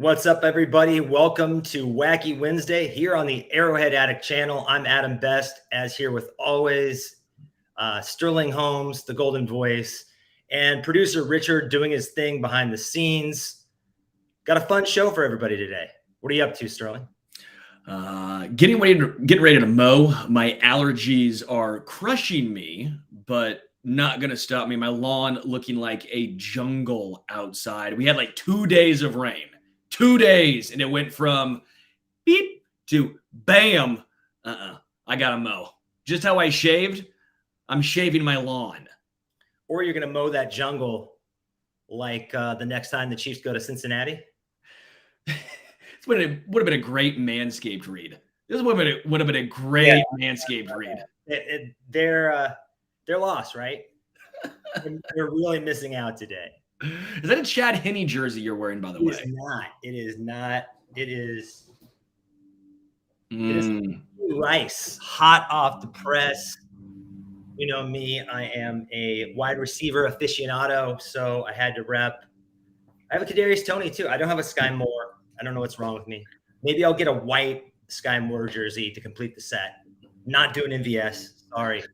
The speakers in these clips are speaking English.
What's up, everybody? Welcome to Wacky Wednesday here on the Arrowhead Addict channel. I'm Adam Best, as here with always, Sterling Holmes, the golden voice, and producer Richard doing his thing behind the scenes. Got a fun show for everybody today. What are you up to, Sterling? Getting ready to mow. My allergies are crushing me, but not going to stop me. My lawn looking like a jungle outside. We had like 2 days of rain. 2 days, and it went from beep to bam. I gotta mow. Just how I shaved, I'm shaving my lawn. Or you're gonna mow that jungle like the next time the Chiefs go to Cincinnati. This would have been a great Manscaped read. This would have been a great Manscaped read. They're lost, right? They're really missing out today. Is that a Chad Henne jersey you're wearing, by the way? It is not. It is Rice, hot off the press. You know me, I am a wide receiver aficionado, so I had to rep. I have a Kadarius Toney too. I don't have a Sky Moore. I don't know what's wrong with me. Maybe I'll get a white Sky Moore jersey to complete the set. Not doing MVS. Sorry.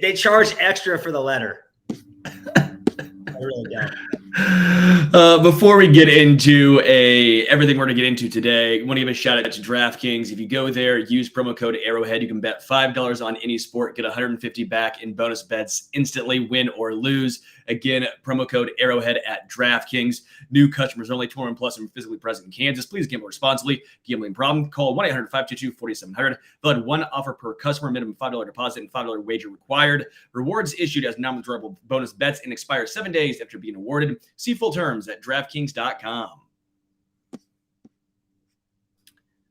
They charge extra for the letter. Really before we get into everything we're going to get into today, I want to give a shout out to DraftKings. If you go there, use promo code Arrowhead, you can bet $5 on any sport, get $150 back in bonus bets instantly, win or lose. Again, promo code Arrowhead at DraftKings. New customers only, 21 plus and physically present in Kansas. Please gamble responsibly. Gambling problem? Call 1-800-522-4700. They'll have one offer per customer, minimum $5 deposit and $5 wager required. Rewards issued as non-withdrawable bonus bets and expire 7 days after being awarded. See full terms at DraftKings.com.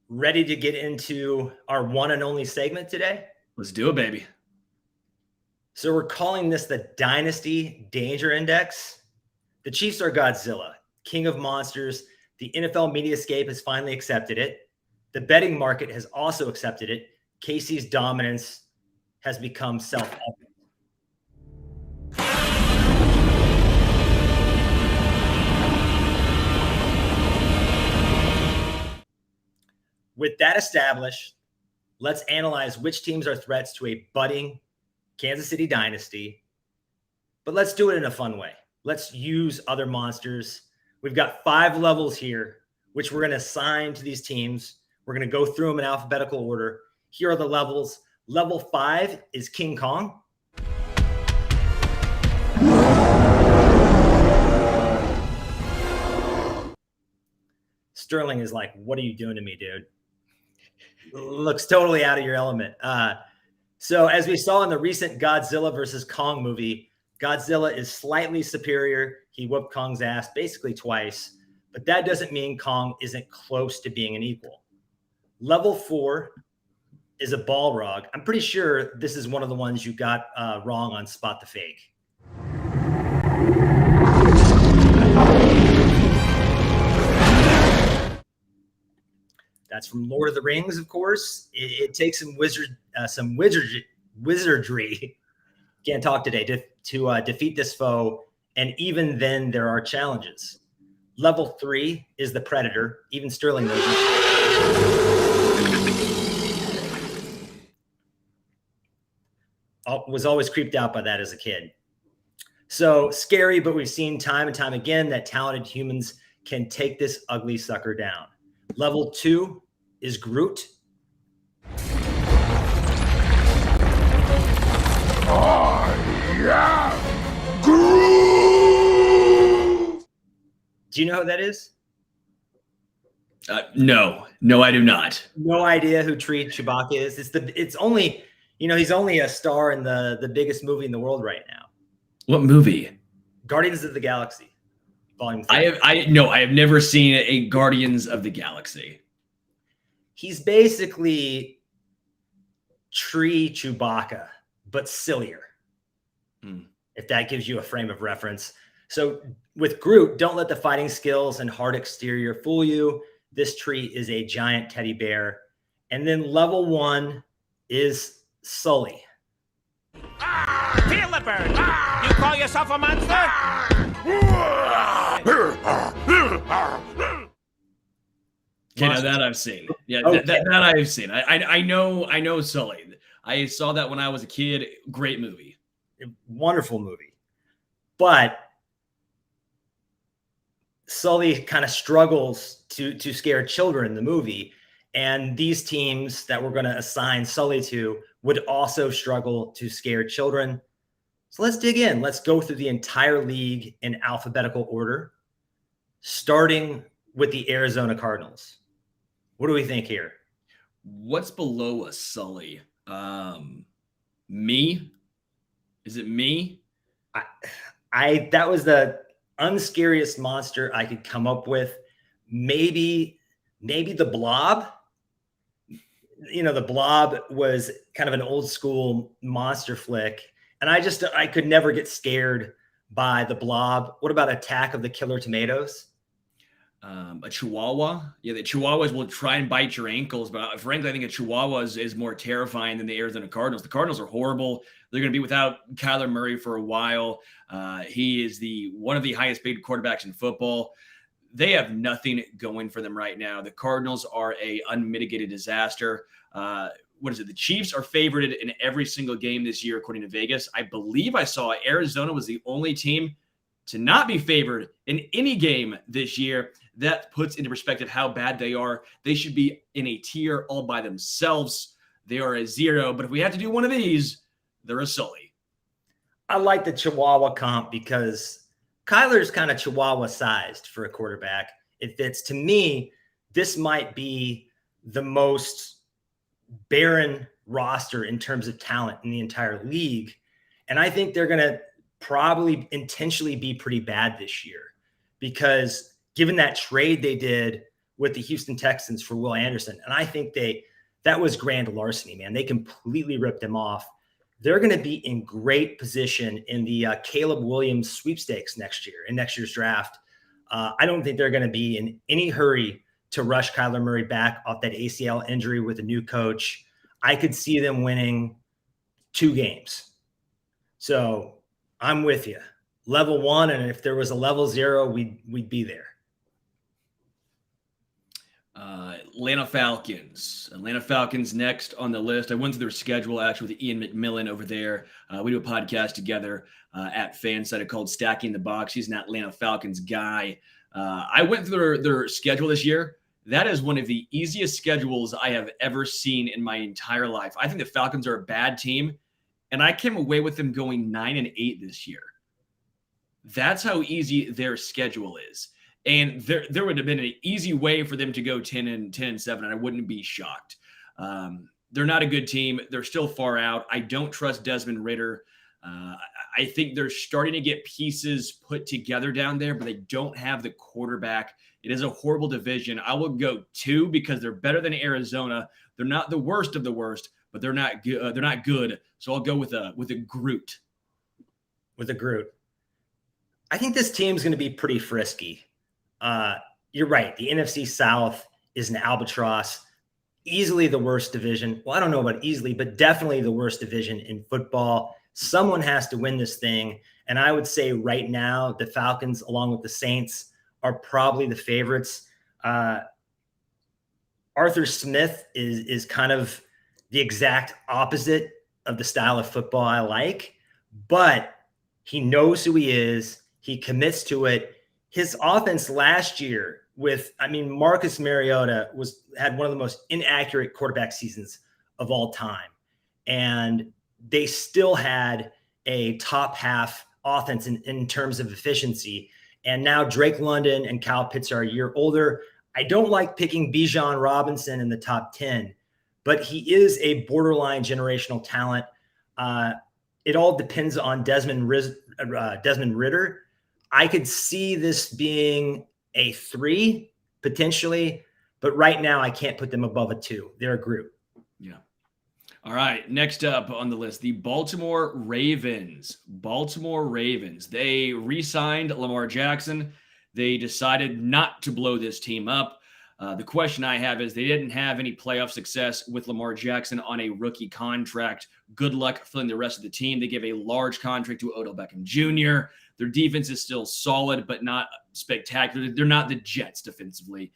Ready to get into our one and only segment today? Let's do it, baby. So we're calling this the Dynasty Danger Index. The Chiefs are Godzilla, king of monsters. The NFL Mediascape has finally accepted it. The betting market has also accepted it. Casey's dominance has become self-evident. With that established, let's analyze which teams are threats to a budding Kansas City dynasty, but let's do it in a fun way. Let's use other monsters. We've got 5 levels here, which we're going to assign to these teams. We're going to go through them in alphabetical order. Here are the levels. Level 5 is King Kong. Sterling is like, what are you doing to me, dude? Looks totally out of your element. So as we saw in the recent Godzilla versus Kong movie, Godzilla is slightly superior. He whooped Kong's ass basically twice, but that doesn't mean Kong isn't close to being an equal. Level 4 is a Balrog. I'm pretty sure this is one of the ones you got wrong on Spot the Fake. That's from Lord of the Rings, of course. It takes some wizardry. Can't talk today to defeat this foe, and even then there are challenges. Level 3 is the Predator. Even Sterling knows it. Was always creeped out by that as a kid. So scary, but we've seen time and time again that talented humans can take this ugly sucker down. Level 2 is Groot. Groot! Do you know who that is? No, I do not. No idea who Chewbacca is. It's only, he's only a star in the biggest movie in the world right now. What movie? Guardians of the Galaxy. Volume 3. I have never seen a Guardians of the Galaxy. He's basically Tree Chewbacca, but sillier. If that gives you a frame of reference. So with Groot, don't let the fighting skills and hard exterior fool you. This tree is a giant teddy bear. And then level 1 is Sully. Feel the burn. You call yourself a monster? You know, that I've seen. Yeah, Okay. that I've seen. I know Sully. I saw that when I was a kid. Great movie. Wonderful movie. But Sully kind of struggles to scare children in the movie. And these teams that we're going to assign Sully to would also struggle to scare children. So let's dig in. Let's go through the entire league in alphabetical order, starting with the Arizona Cardinals. What do we think here? What's below a Sully? Me? Is it me? I that was the unscariest monster I could come up with. Maybe the Blob. You know, the Blob was kind of an old school monster flick, and I could never get scared by the Blob. What about Attack of the Killer Tomatoes? A Chihuahua. Yeah, the Chihuahuas will try and bite your ankles, but frankly, I think a Chihuahua is more terrifying than the Arizona Cardinals. The Cardinals are horrible. They're going to be without Kyler Murray for a while. He is one of the highest paid quarterbacks in football. They have nothing going for them right now. The Cardinals are a unmitigated disaster. What is it? The Chiefs are favored in every single game this year, according to Vegas. I believe I saw Arizona was the only team to not be favored in any game this year. That puts into perspective how bad they are. They should be in a tier all by themselves. They are a 0, but if we have to do one of these, they're a Sully. I like the Chihuahua comp because Kyler's kind of Chihuahua sized for a quarterback. It fits. To me, this might be the most barren roster in terms of talent in the entire league. And I think they're going to probably intentionally be pretty bad this year because given that trade they did with the Houston Texans for Will Anderson, and I think that was grand larceny, man. They completely ripped them off. They're going to be in great position in the Caleb Williams sweepstakes next year, in next year's draft. I don't think they're going to be in any hurry to rush Kyler Murray back off that ACL injury with a new coach. I could see them winning 2 games. So I'm with you. Level 1, and if there was a level 0, we'd be there. Atlanta Falcons next on the list. I went through their schedule actually with Ian McMillan over there. We do a podcast together at Fanside called Stacking the Box. He's an Atlanta Falcons guy. I went through their schedule this year. That is one of the easiest schedules I have ever seen in my entire life. I think the Falcons are a bad team, and I came away with them going 9-8 this year. That's how easy their schedule is. And there would have been an easy way for them to go 10-7, and I wouldn't be shocked. They're not a good team. They're still far out. I don't trust Desmond Ridder. I think they're starting to get pieces put together down there, but they don't have the quarterback. It is a horrible division. I will go 2 because they're better than Arizona. They're not the worst of the worst, but they're not good. They're not good. So I'll go with a Groot. With a Groot. I think this team's going to be pretty frisky. You're right. The NFC South is an albatross, easily the worst division. Well, I don't know about easily, but definitely the worst division in football. Someone has to win this thing. And I would say right now, the Falcons, along with the Saints, are probably the favorites. Arthur Smith is kind of the exact opposite of the style of football I like, but he knows who he is. He commits to it. His offense last year Marcus Mariota had one of the most inaccurate quarterback seasons of all time. And they still had a top half offense in terms of efficiency. And now Drake London and Kyle Pitts are a year older. I don't like picking Bijan Robinson in the top 10, but he is a borderline generational talent. It all depends on Desmond Ridder. I could see this being a 3 potentially, but right now I can't put them above a 2. They're a group. Yeah. All right. Next up on the list, the Baltimore Ravens. They re-signed Lamar Jackson. They decided not to blow this team up. The question I have is they didn't have any playoff success with Lamar Jackson on a rookie contract. Good luck filling the rest of the team. They gave a large contract to Odell Beckham Jr. Their defense is still solid, but not spectacular. They're not the Jets defensively.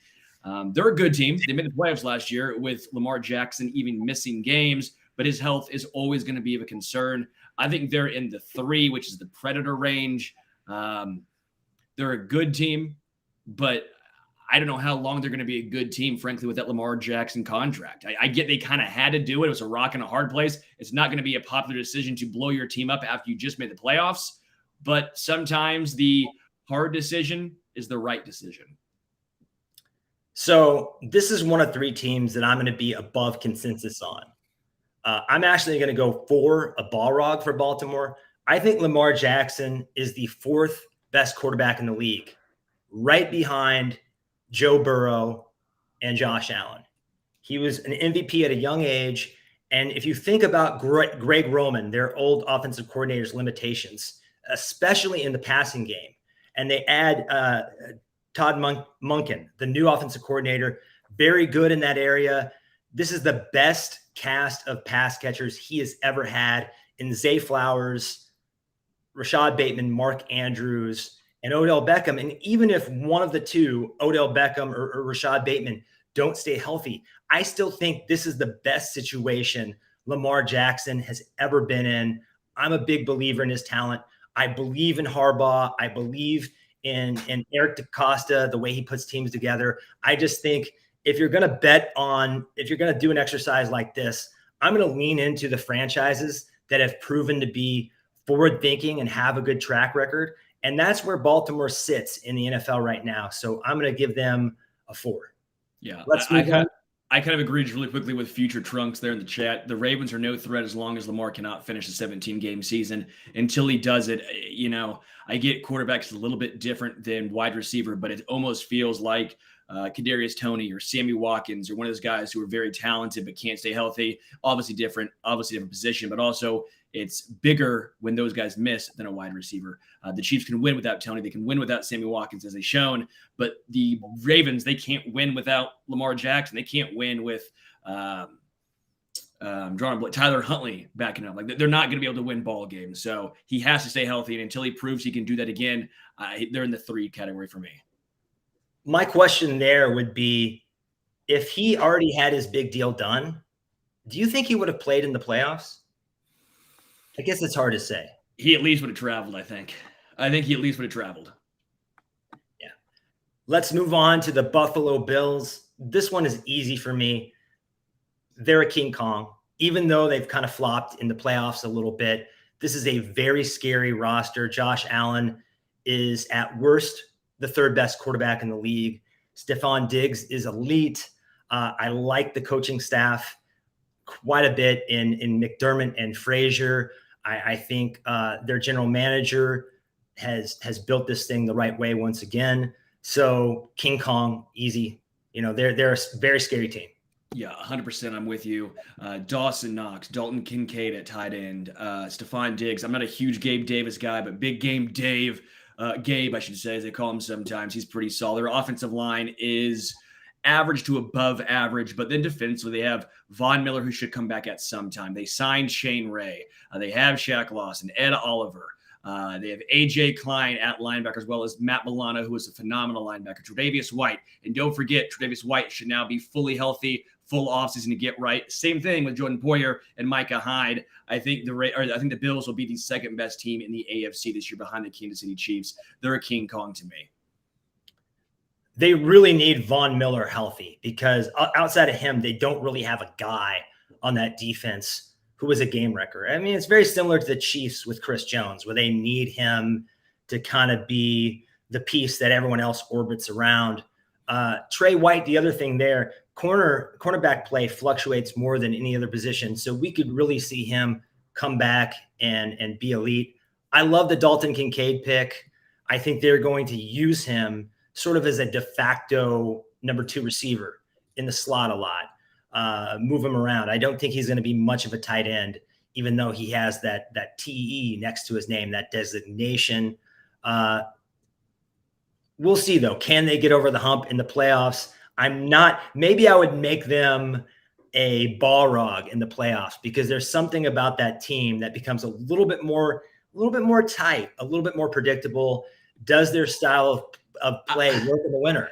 They're a good team. They made the playoffs last year with Lamar Jackson even missing games, but his health is always going to be of a concern. I think they're in the 3, which is the Predator range. They're a good team, but I don't know how long they're going to be a good team, frankly, with that Lamar Jackson contract. I get they kind of had to do it. It was a rock and a hard place. It's not going to be a popular decision to blow your team up after you just made the playoffs, but sometimes the hard decision is the right decision. So this is one of 3 teams that I'm going to be above consensus on. I'm actually going to go for a Balrog for Baltimore. I think Lamar Jackson is the 4th best quarterback in the league, right behind Joe Burrow and Josh Allen. He was an MVP at a young age. And if you think about Greg Roman, their old offensive coordinator's limitations, especially in the passing game, and they add Todd Monken, the new offensive coordinator, very good in that area. This is the best cast of pass catchers he has ever had in Zay Flowers, Rashad Bateman, Mark Andrews, and Odell Beckham. And even if one of the 2, Odell Beckham or Rashad Bateman, don't stay healthy, I still think this is the best situation Lamar Jackson has ever been in. I'm a big believer in his talent. I believe in Harbaugh. I believe in Eric DaCosta, the way he puts teams together. I just think if you're going to do an exercise like this, I'm going to lean into the franchises that have proven to be forward thinking and have a good track record. And that's where Baltimore sits in the NFL right now. So I'm going to give them a 4. Yeah. Let's move on. I kind of agreed really quickly with Future Trunks there in the chat. The Ravens are no threat as long as Lamar cannot finish a 17-game season. Until he does it, I get quarterbacks a little bit different than wide receiver, but it almost feels like Kadarius Toney or Sammy Watkins or one of those guys who are very talented but can't stay healthy. Obviously different position, but also it's bigger when those guys miss than a wide receiver. The Chiefs can win without Toney. They can win without Sammy Watkins, as they've shown. But the Ravens, they can't win without Lamar Jackson. They can't win with Tyler Huntley backing up. Like, they're not going to be able to win ball games. So he has to stay healthy. And until he proves he can do that again, they're in the 3 category for me. My question there would be, if he already had his big deal done, do you think he would have played in the playoffs? I guess it's hard to say. He at least would have traveled, I think. I think he at least would have traveled. Yeah. Let's move on to the Buffalo Bills. This one is easy for me. They're a King Kong. Even though they've kind of flopped in the playoffs a little bit, this is a very scary roster. Josh Allen is at worst the 3rd best quarterback in the league. Stephon Diggs is elite. I like the coaching staff quite a bit in McDermott and Frazier. I think their general manager has built this thing the right way once again. So King Kong, easy. They're a very scary team. Yeah, 100%. I'm with you. Dawson Knox, Dalton Kincaid at tight end, Stephon Diggs. I'm not a huge Gabe Davis guy, but Big Game Dave, Gabe, I should say, as they call him sometimes. He's pretty solid. Their offensive line is average to above average, but then defensively, they have Von Miller, who should come back at some time. They signed Shane Ray. They have Shaq Lawson, Ed Oliver. They have A.J. Klein at linebacker, as well as Matt Milano, who is a phenomenal linebacker. Tre'Davious White. And don't forget, Tre'Davious White should now be fully healthy, full offseason to get right. Same thing with Jordan Poyer and Micah Hyde. I think the Bills will be the 2nd best team in the AFC this year behind the Kansas City Chiefs. They're a King Kong to me. They really need Von Miller healthy, because outside of him, they don't really have a guy on that defense who is a game wrecker. I mean, it's very similar to the Chiefs with Chris Jones, where they need him to kind of be the piece that everyone else orbits around. Trey White, the other thing there, cornerback play fluctuates more than any other position. So we could really see him come back and be elite. I love the Dalton Kincaid pick. I think they're going to use him sort of as a de facto number 2 receiver in the slot a lot, move him around. I don't think he's going to be much of a tight end, even though he has that TE next to his name, that designation. We'll see, though. Can they get over the hump in the playoffs? Maybe I would make them a Balrog in the playoffs, because there's something about that team that becomes a little bit more tight, a little bit more predictable. Does their style of play work in the winter?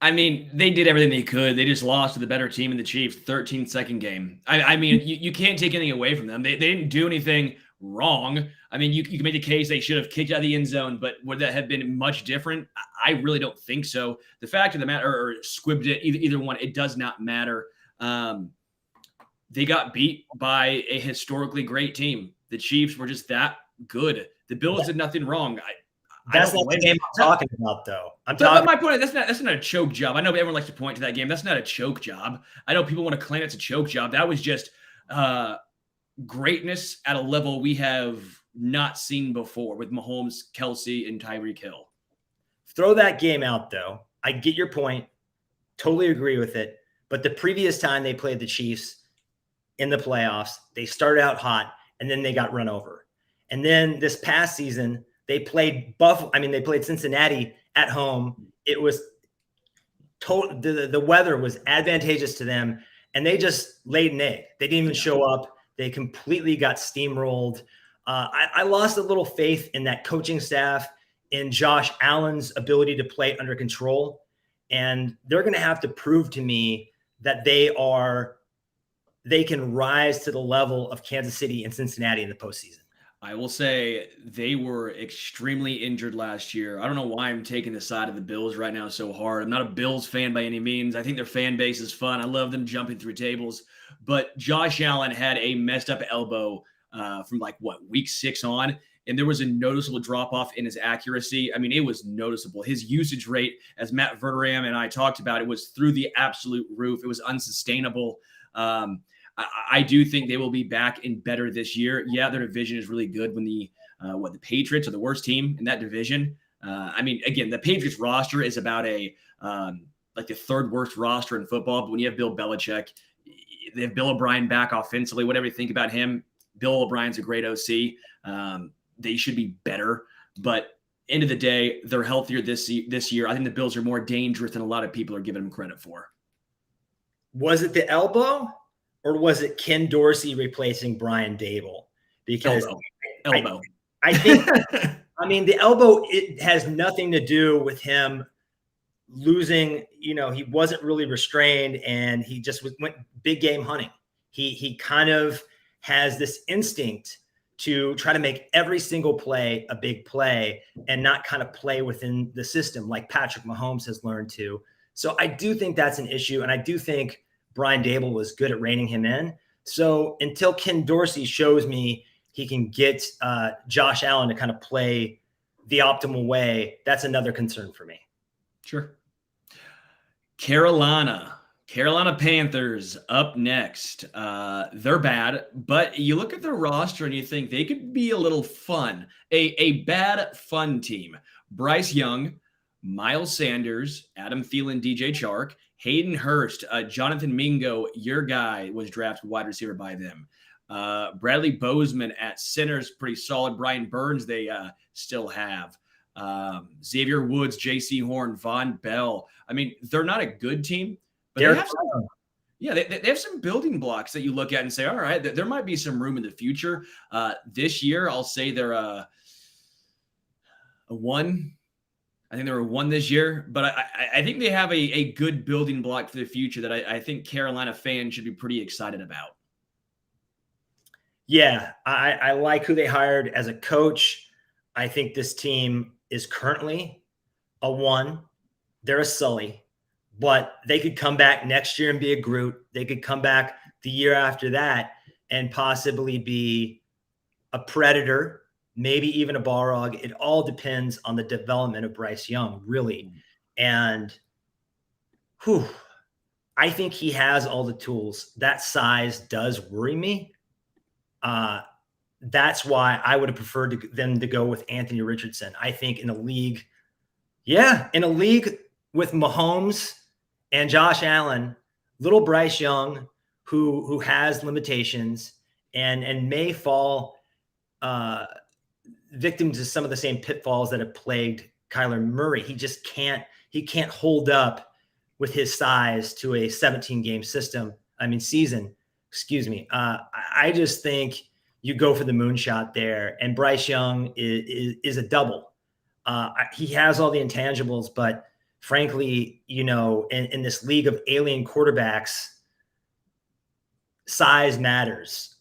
I mean, they did everything they could. They just lost to the better team in the Chiefs, 13-second game. I mean, you can't take anything away from them. They didn't do anything wrong. I mean, you can make the case they should have kicked out of the end zone, but would that have been much different? I really don't think so. The fact of the matter, or squibbed it, either one, it does not matter. They got beat by a historically great team. The Chiefs were just that good. The Bills did nothing wrong. That's not the game I'm talking about, though. I'm talking. My point is that's not a choke job. I know everyone likes to point to that game. That's not a choke job. I know people want to claim it's a choke job. That was just greatness at a level we have not seen before with Mahomes, Kelsey, and Tyreek Hill. Throw that game out, though. I get your point. Totally agree with it. But the previous time they played the Chiefs in the playoffs, they started out hot, and then they got run over. And then this past season, they played they played Cincinnati at home. It was the weather was advantageous to them, and they just laid an egg. They didn't even show up. They completely got steamrolled. I lost a little faith in that coaching staff, in Josh Allen's ability to play under control, and they're going to have to prove to me that they can rise to the level of Kansas City and Cincinnati in the postseason. I will say they were extremely injured last year. I don't know why I'm taking the side of the Bills right now so hard. I'm not a Bills fan by any means. I think their fan base is fun. I love them jumping through tables. But Josh Allen had a messed up elbow from week 6 on, and there was a noticeable drop-off in his accuracy. I mean, it was noticeable. His usage rate, as Matt Verderam and I talked about, it was through the absolute roof. It was unsustainable. I do think they will be back and better this year. Yeah, their division is really good when the Patriots are the worst team in that division. I mean, again, the Patriots roster is about the third worst roster in football. But when you have Bill Belichick, they have Bill O'Brien back offensively. Whatever you think about him, Bill O'Brien's a great OC. They should be better. But end of the day, they're healthier this year. I think the Bills are more dangerous than a lot of people are giving them credit for. Was it the elbow? Or was it Ken Dorsey replacing Brian Dable? Because elbow. I think, the elbow, it has nothing to do with him losing. He wasn't really restrained, and he just went big game hunting. He kind of has this instinct to try to make every single play a big play and not kind of play within the system like Patrick Mahomes has learned to. So I do think that's an issue, and I do think Brian Dable was good at reining him in. So until Ken Dorsey shows me he can get Josh Allen to kind of play the optimal way, that's another concern for me. Sure. Carolina Panthers up next. They're bad, but you look at their roster and you think they could be a little fun. A bad, fun team. Bryce Young, Miles Sanders, Adam Thielen, DJ Chark, Hayden Hurst, Jonathan Mingo, your guy, was drafted wide receiver by them. Bradley Bozeman at center is pretty solid. Brian Burns they still have. Xavier Woods, J.C. Horn, Von Bell. I mean, they're not a good team, but they have some building blocks that you look at and say, all right, there might be some room in the future. This year, I'll say they're a 1. I think they were 1 this year, but I think they have a good building block for the future that I think Carolina fans should be pretty excited about. Yeah, I like who they hired as a coach. I think this team is currently a 1. They're a Sully, but they could come back next year and be a Groot. They could come back the year after that and possibly be a Predator, maybe even a Balrog. It all depends on the development of Bryce Young, really. And I think he has all the tools. That size does worry me. That's why I would have preferred them to go with Anthony Richardson. I think in a league with Mahomes and Josh Allen, little Bryce Young, who has limitations and may fall victim to some of the same pitfalls that have plagued Kyler Murray. He can't hold up with his size to a 17-game season. I just think you go for the moonshot there, and Bryce Young is a double. He has all the intangibles, but frankly, in this league of alien quarterbacks, size matters,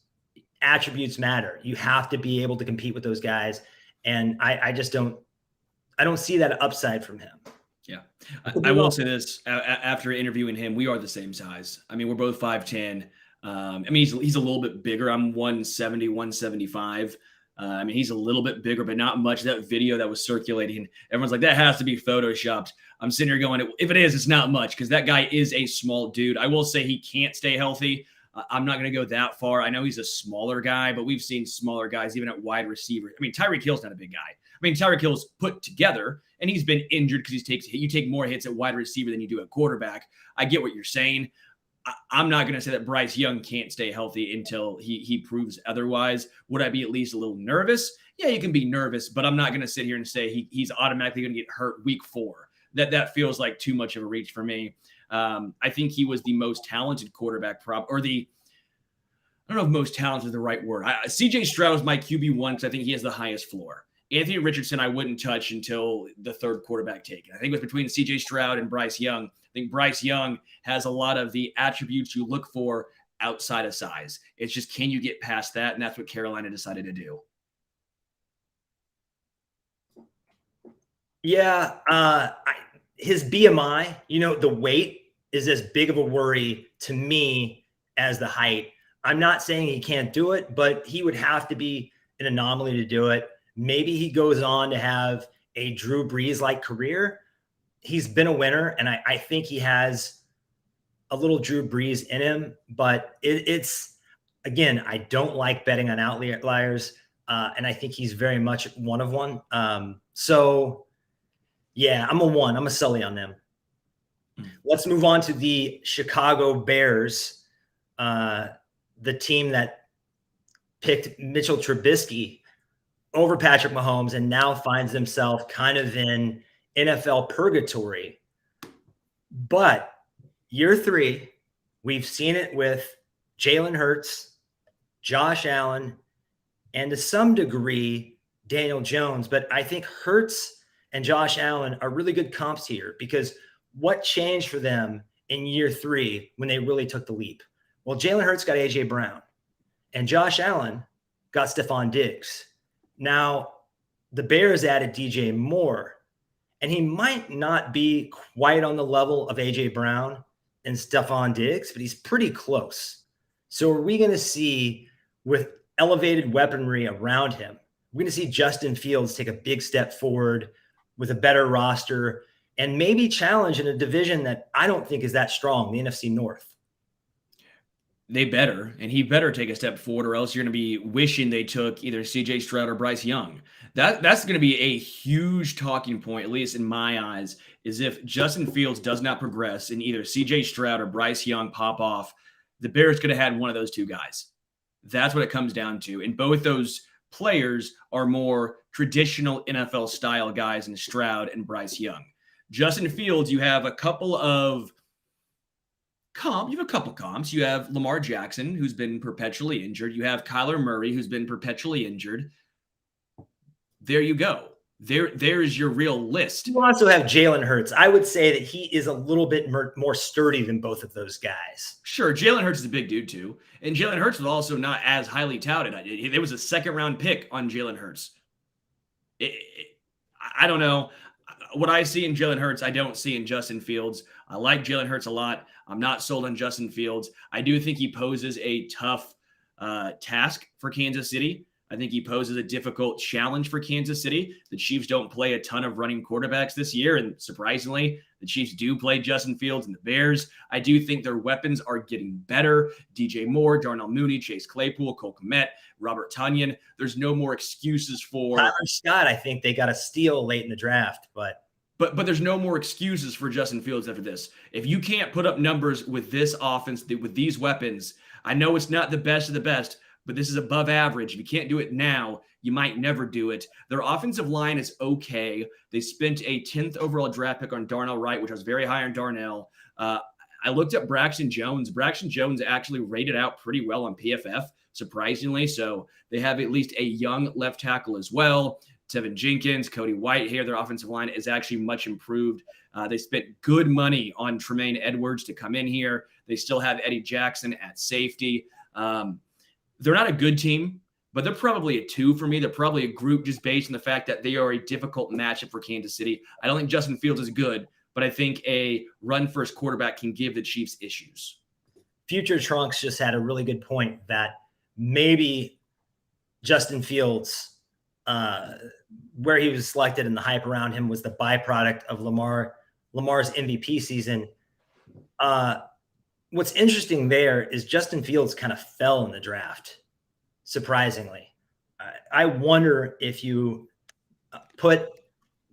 attributes matter. You have to be able to compete with those guys. And I don't see that upside from him. Yeah. I will say this, after interviewing him, we are the same size. I mean, we're both 5'10". I mean, he's a little bit bigger. I'm 170, 175. I mean, he's a little bit bigger, but not much. That video that was circulating, everyone's like, that has to be photoshopped. I'm sitting here going, if it is, it's not much, because that guy is a small dude. I will say he can't stay healthy. I'm not going to go that far. I know he's a smaller guy, but we've seen smaller guys, even at wide receiver. I mean, Tyreek Hill's not a big guy. I mean, Tyreek Hill's put together, and he's been injured because you take more hits at wide receiver than you do at quarterback. I get what you're saying. I'm not going to say that Bryce Young can't stay healthy until he proves otherwise. Would I be at least a little nervous? Yeah, you can be nervous, but I'm not going to sit here and say he's automatically going to get hurt week 4. That feels like too much of a reach for me. I think he was the most talented quarterback I don't know if most talented is the right word. CJ Stroud is my QB1 because I think he has the highest floor. Anthony Richardson, I wouldn't touch until the third quarterback taken. I think it was between CJ Stroud and Bryce Young. I think Bryce Young has a lot of the attributes you look for outside of size. It's just, can you get past that? And that's what Carolina decided to do. Yeah. His BMI, the weight is as big of a worry to me as the height. I'm not saying he can't do it, but he would have to be an anomaly to do it. Maybe he goes on to have a Drew Brees-like career. He's been a winner, and I think he has a little Drew Brees in him. But it's again, I don't like betting on outliers, and I think he's very much one of one. So, yeah, I'm a 1. I'm a Sully on them. Let's move on to the Chicago Bears, the team that picked Mitchell Trubisky over Patrick Mahomes and now finds themselves kind of in NFL purgatory. But year 3, we've seen it with Jalen Hurts, Josh Allen, and to some degree, Daniel Jones. But I think Hurts and Josh Allen are really good comps here, because what changed for them in year 3 when they really took the leap? Well, Jalen Hurts got A.J. Brown, and Josh Allen got Stephon Diggs. Now, the Bears added DJ Moore, and he might not be quite on the level of A.J. Brown and Stephon Diggs, but he's pretty close. So are we going to see, with elevated weaponry around him, we're going to see Justin Fields take a big step forward with a better roster and maybe challenge in a division that I don't think is that strong, the NFC North? They better, and he better take a step forward, or else you're going to be wishing they took either CJ Stroud or Bryce Young. That's going to be a huge talking point, at least in my eyes, is if Justin Fields does not progress and either CJ Stroud or Bryce Young pop off, the Bears could have had one of those two guys. That's what it comes down to. And both those players are more traditional NFL style guys in Stroud and Bryce Young. Justin Fields, you have a couple comps. You have Lamar Jackson, who's been perpetually injured. You have Kyler Murray, who's been perpetually injured. There you go. There's your real list. You also have Jalen Hurts. I would say that he is a little bit more sturdy than both of those guys. Sure, Jalen Hurts is a big dude too. And Jalen Hurts was also not as highly touted. There was a second-round pick on Jalen Hurts. I don't know. What I see in Jalen Hurts, I don't see in Justin Fields. I like Jalen Hurts a lot. I'm not sold on Justin Fields. I do think he poses a tough task for Kansas City. I think he poses a difficult challenge for Kansas City. The Chiefs don't play a ton of running quarterbacks this year, and surprisingly, the Chiefs do play Justin Fields and the Bears. I do think their weapons are getting better. DJ Moore, Darnell Mooney, Chase Claypool, Cole Kmet, Robert Tonyan. There's no more excuses for Tyler Scott. I think they got a steal late in the draft, but there's no more excuses for Justin Fields after this. If you can't put up numbers with this offense, with these weapons, I know it's not the best of the best, but this is above average. If you can't do it now, you might never do it. Their offensive line is okay. They spent a 10th overall draft pick on Darnell Wright, which I was very high on Darnell. I looked at Braxton Jones. Braxton Jones actually rated out pretty well on PFF, surprisingly. So they have at least a young left tackle as well. Tevin Jenkins, Cody Whitehair. Their offensive line is actually much improved. They spent good money on Tremaine Edwards to come in here. They still have Eddie Jackson at safety. They're not a good team, but they're probably a 2 for me. They're probably a group just based on the fact that they are a difficult matchup for Kansas City. I don't think Justin Fields is good, but I think a run-first quarterback can give the Chiefs issues. Future Trunks just had a really good point that maybe Justin Fields, where he was selected and the hype around him was the byproduct of Lamar's MVP season. What's interesting there is Justin Fields kind of fell in the draft, surprisingly. I wonder if you put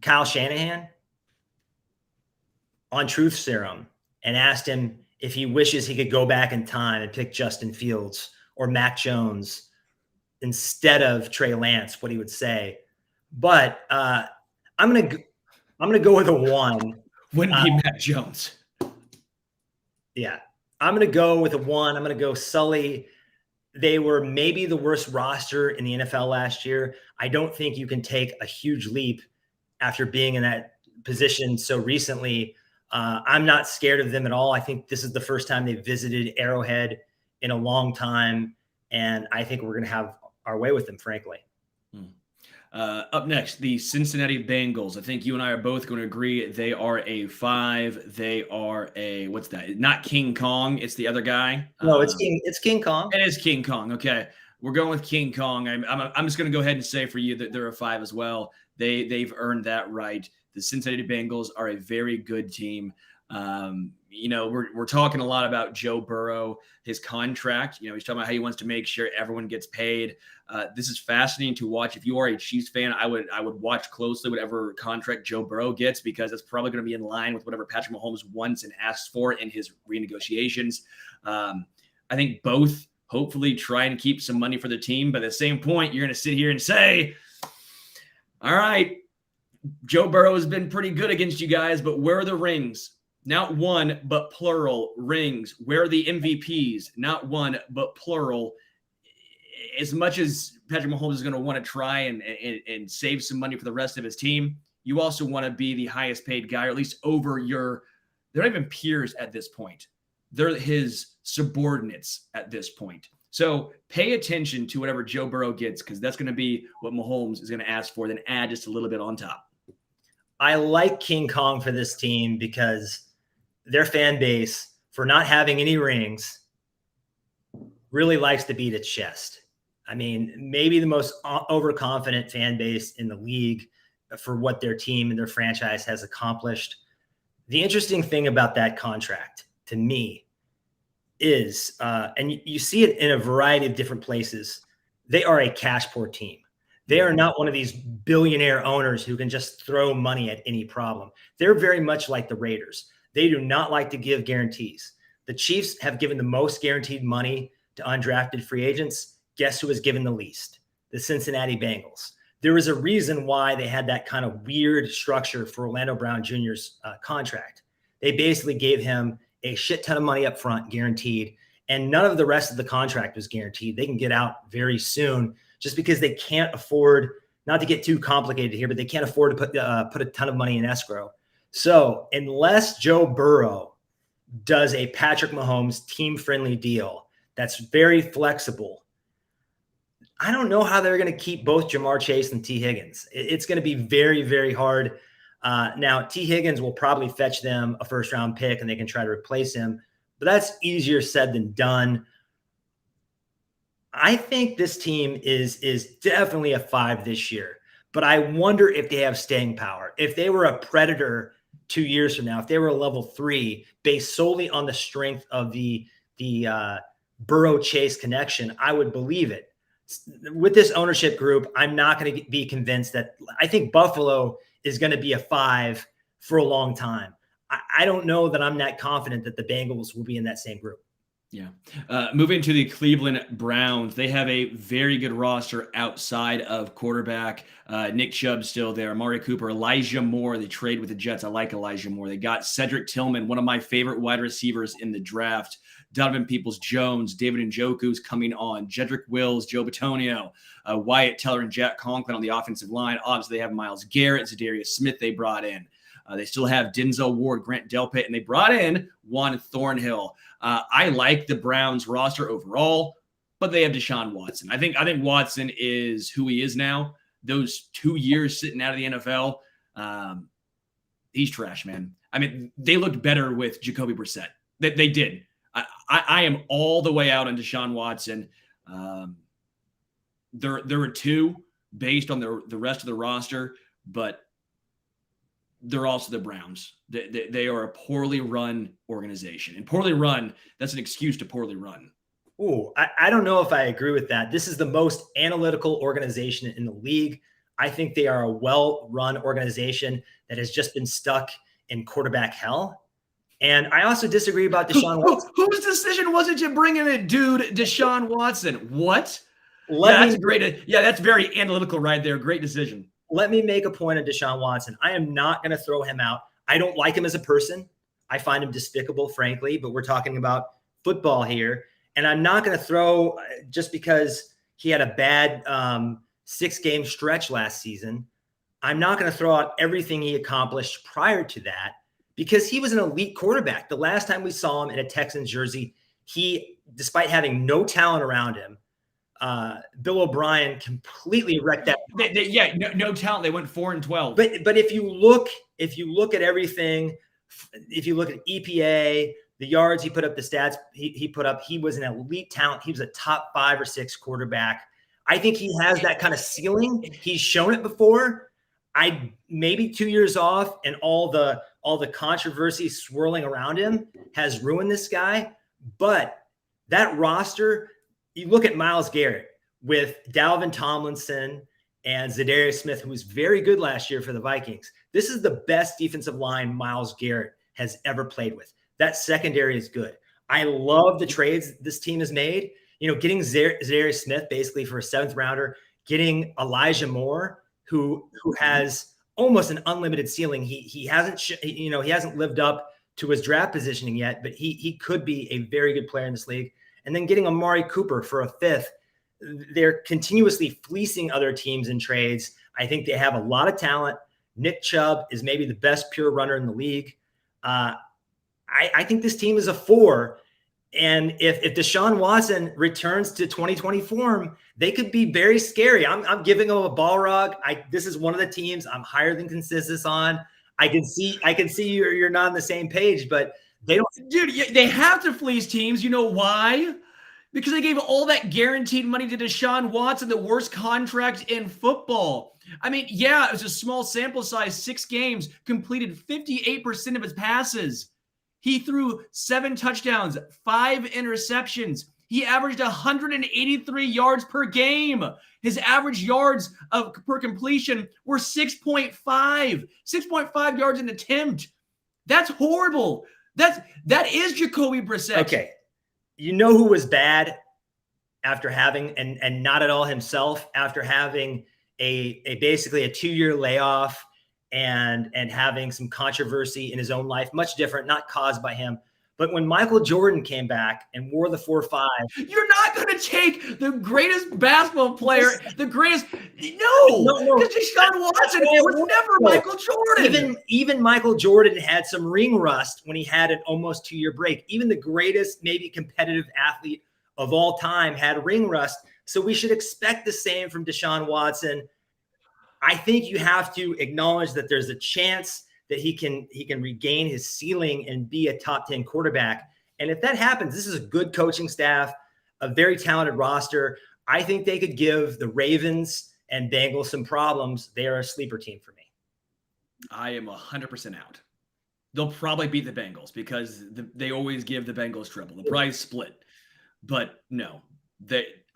Kyle Shanahan on Truth Serum and asked him if he wishes he could go back in time and pick Justin Fields or Mac Jones instead of Trey Lance, what he would say. But I'm gonna go with a 1. Wouldn't be Mac Jones. Yeah, I'm gonna go with a 1. I'm gonna go Sully. They were maybe the worst roster in the NFL last year. I don't think you can take a huge leap after being in that position so recently. I'm not scared of them at all. I think this is the first time they visited Arrowhead in a long time, and I think we're going to have our way with them, frankly. Up next, the Cincinnati Bengals. I think you and I are both going to agree they are a 5. They are a, what's that? Not King Kong. It's the other guy. No, it's King Kong. It is King Kong. Okay. We're going with King Kong. I'm just going to go ahead and say for you that they're a 5 as well. They've earned that right. The Cincinnati Bengals are a very good team. We're talking a lot about Joe Burrow, his contract. He's talking about how he wants to make sure everyone gets paid. This is fascinating to watch. If you are a Chiefs fan, I would watch closely whatever contract Joe Burrow gets, because it's probably going to be in line with whatever Patrick Mahomes wants and asks for in his renegotiations. I think both hopefully try and keep some money for the team. But at the same point, you're going to sit here and say, all right, Joe Burrow has been pretty good against you guys, but where are the rings? Not one, but plural rings. Where are the MVPs? Not one, but plural. As much as Patrick Mahomes is going to want to try and save some money for the rest of his team, you also want to be the highest paid guy, or at least over they're not even peers at this point. They're his subordinates at this point. So pay attention to whatever Joe Burrow gets, because that's going to be what Mahomes is going to ask for, then add just a little bit on top. I like King Kong for this team because their fan base, for not having any rings, really likes to beat its chest. I mean, maybe the most overconfident fan base in the league for what their team and their franchise has accomplished. The interesting thing about that contract to me is, and you see it in a variety of different places, they are a cash poor team. They are not one of these billionaire owners who can just throw money at any problem. They're very much like the Raiders. They do not like to give guarantees. The Chiefs have given the most guaranteed money to undrafted free agents. Guess who has given the least? The Cincinnati Bengals. There is a reason why they had that kind of weird structure for Orlando Brown Jr.'s contract. They basically gave him a shit ton of money up front, guaranteed, and none of the rest of the contract was guaranteed. They can get out very soon, just because they can't afford, not to get too complicated here, but they can't afford to put a ton of money in escrow. So unless Joe Burrow does a Patrick Mahomes team-friendly deal that's very flexible, I don't know how they're going to keep both Jamar Chase and T. Higgins. It's going to be very, very hard. Now, T. Higgins will probably fetch them a first-round pick, and they can try to replace him, but that's easier said than done. I think this team is definitely a 5 this year, but I wonder if they have staying power. If they were a predator 2 years from now, if they were a level 3 based solely on the strength of the Burrow Chase connection, I would believe it. With this ownership group, I'm not going to be convinced that. I think Buffalo is going to be a 5 for a long time. I don't know that I'm that confident that the Bengals will be in that same group. Yeah. Moving to the Cleveland Browns, they have a very good roster outside of quarterback. Nick Chubb's still there. Amari Cooper, Elijah Moore. They trade with the Jets. I like Elijah Moore. They got Cedric Tillman, one of my favorite wide receivers in the draft. Donovan Peoples-Jones, David Njoku's coming on. Jedrick Wills, Joe Bitonio, Wyatt Teller, and Jack Conklin on the offensive line. Obviously, they have Myles Garrett, Zadarius Smith they brought in. They still have Denzel Ward, Grant Delpit, and they brought in Juan Thornhill. I like the Browns roster overall, but they have Deshaun Watson. I think Watson is who he is now. Those 2 years sitting out of the NFL, he's trash, man. I mean, they looked better with Jacoby Brissett. They did. I am all the way out on Deshaun Watson. There were two based on the rest of the roster, but they're also the Browns. They are a poorly run organization. And poorly run, that's an excuse to poorly run. Ooh, I don't know if I agree with that. This is the most analytical organization in the league. I think they are a well-run organization that has just been stuck in quarterback hell. And I also disagree about Deshaun Watson. Whose decision was it to bring in a dude, Deshaun Watson? What? That's great. Yeah, that's very analytical right there. Great decision. Let me make a point of Deshaun Watson. I am not going to throw him out. I don't like him as a person. I find him despicable, frankly, but we're talking about football here. And I'm not going to throw just because he had a bad 6-game stretch last season. I'm not going to throw out everything he accomplished prior to that because he was an elite quarterback. The last time we saw him in a Texans jersey, he, despite having no talent around him, Bill O'Brien completely wrecked that. No talent. They went 4-12. But if you look at everything, if you look at EPA, the yards he put up, the stats he put up, he was an elite talent. He was a top 5 or 6 quarterback. I think he has that kind of ceiling. He's shown it before. I maybe 2 years off, and all the controversy swirling around him has ruined this guy. But that roster. You look at Myles Garrett with Dalvin Tomlinson and Zadarius Smith, who was very good last year for the Vikings. This is the best defensive line Myles Garrett has ever played with. That secondary is good. I love the trades this team has made. You know, getting Zadarius Smith basically for a 7th rounder, getting Elijah Moore, who has almost an unlimited ceiling. He hasn't lived up to his draft positioning yet, but he could be a very good player in this league. And then getting Amari Cooper for a 5th. They're continuously fleecing other teams in trades. I think they have a lot of talent. Nick Chubb is maybe the best pure runner in the league. I think this team is a 4. And if Deshaun Watson returns to 2020 form, they could be very scary. I'm giving them a ball rug. This is one of the teams I'm higher than consensus on. I can see you're not on the same page, but they don't. Dude, they have to fleece teams. You know why? Because they gave all that guaranteed money to Deshaun Watson, the worst contract in football. I mean, yeah, it was a small sample size, 6 games, completed 58% of his passes. He threw 7 touchdowns, 5 interceptions. He averaged 183 yards per game. His average yards per completion were 6.5 yards an attempt. That's horrible. That is Jacoby Brissett. Okay. You know who was bad after having, and not at all himself, after having a basically a 2-year layoff and having some controversy in his own life, much different, not caused by him. But when Michael Jordan came back and wore the 4-5, you're not going to take the greatest basketball player, the greatest. No, because Deshaun Watson was never Michael Jordan. Even Michael Jordan had some ring rust when he had an almost 2-year break. Even the greatest, maybe competitive athlete of all time had ring rust. So we should expect the same from Deshaun Watson. I think you have to acknowledge that there's a chance that he can regain his ceiling and be a top 10 quarterback. And if that happens, this is a good coaching staff, a very talented roster. I think they could give the Ravens and Bengals some problems. They are a sleeper team for me. I am 100% out. They'll probably beat the Bengals because they always give the Bengals trouble. The prize split. But no,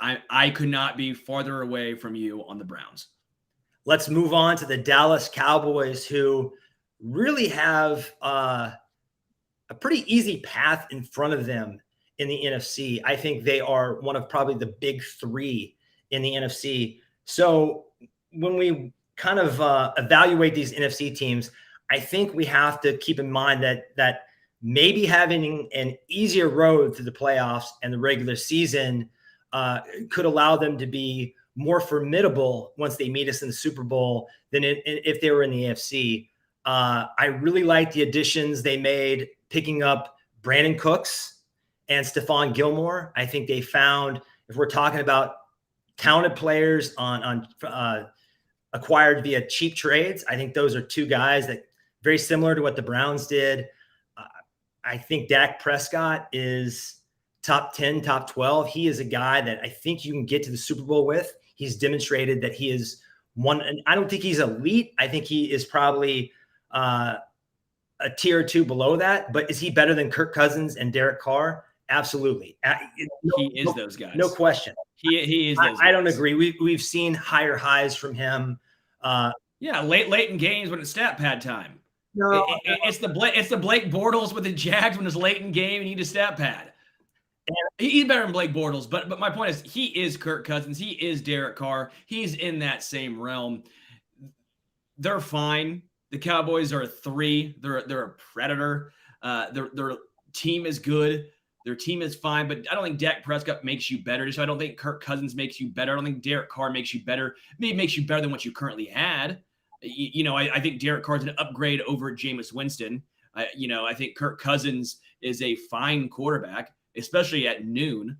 I could not be farther away from you on the Browns. Let's move on to the Dallas Cowboys, who really have a pretty easy path in front of them in the NFC. I think they are one of probably the big three in the NFC. So when we kind of evaluate these NFC teams, I think we have to keep in mind that maybe having an easier road through the playoffs and the regular season could allow them to be more formidable once they meet us in the Super Bowl than if they were in the AFC. I really like the additions they made, picking up Brandon Cooks and Stephon Gilmore. I think they found, if we're talking about talented players on acquired via cheap trades, I think those are two guys that very similar to what the Browns did. I think Dak Prescott is top 10, top 12. He is a guy that I think you can get to the Super Bowl with. He's demonstrated that he is one. And I don't think he's elite. I think he is probably a tier or two below that. But is he better than Kirk Cousins and Derek Carr? Absolutely. He is those guys. No question. He is those guys. I don't agree. We've seen higher highs from him. Late in games when it's stat pad time. No, it's the Blake Bortles with the Jags when it's late in game and you need a stat pad. He's better than Blake Bortles, but my point is he is Kirk Cousins. He is Derek Carr. He's in that same realm. They're fine. The Cowboys are a 3. They're a predator. Their team is good. Their team is fine, but I don't think Dak Prescott makes you better. So I don't think Kirk Cousins makes you better. I don't think Derek Carr makes you better. Maybe makes you better than what you currently had. I think Derek Carr's an upgrade over Jameis Winston. I think Kirk Cousins is a fine quarterback, especially at noon.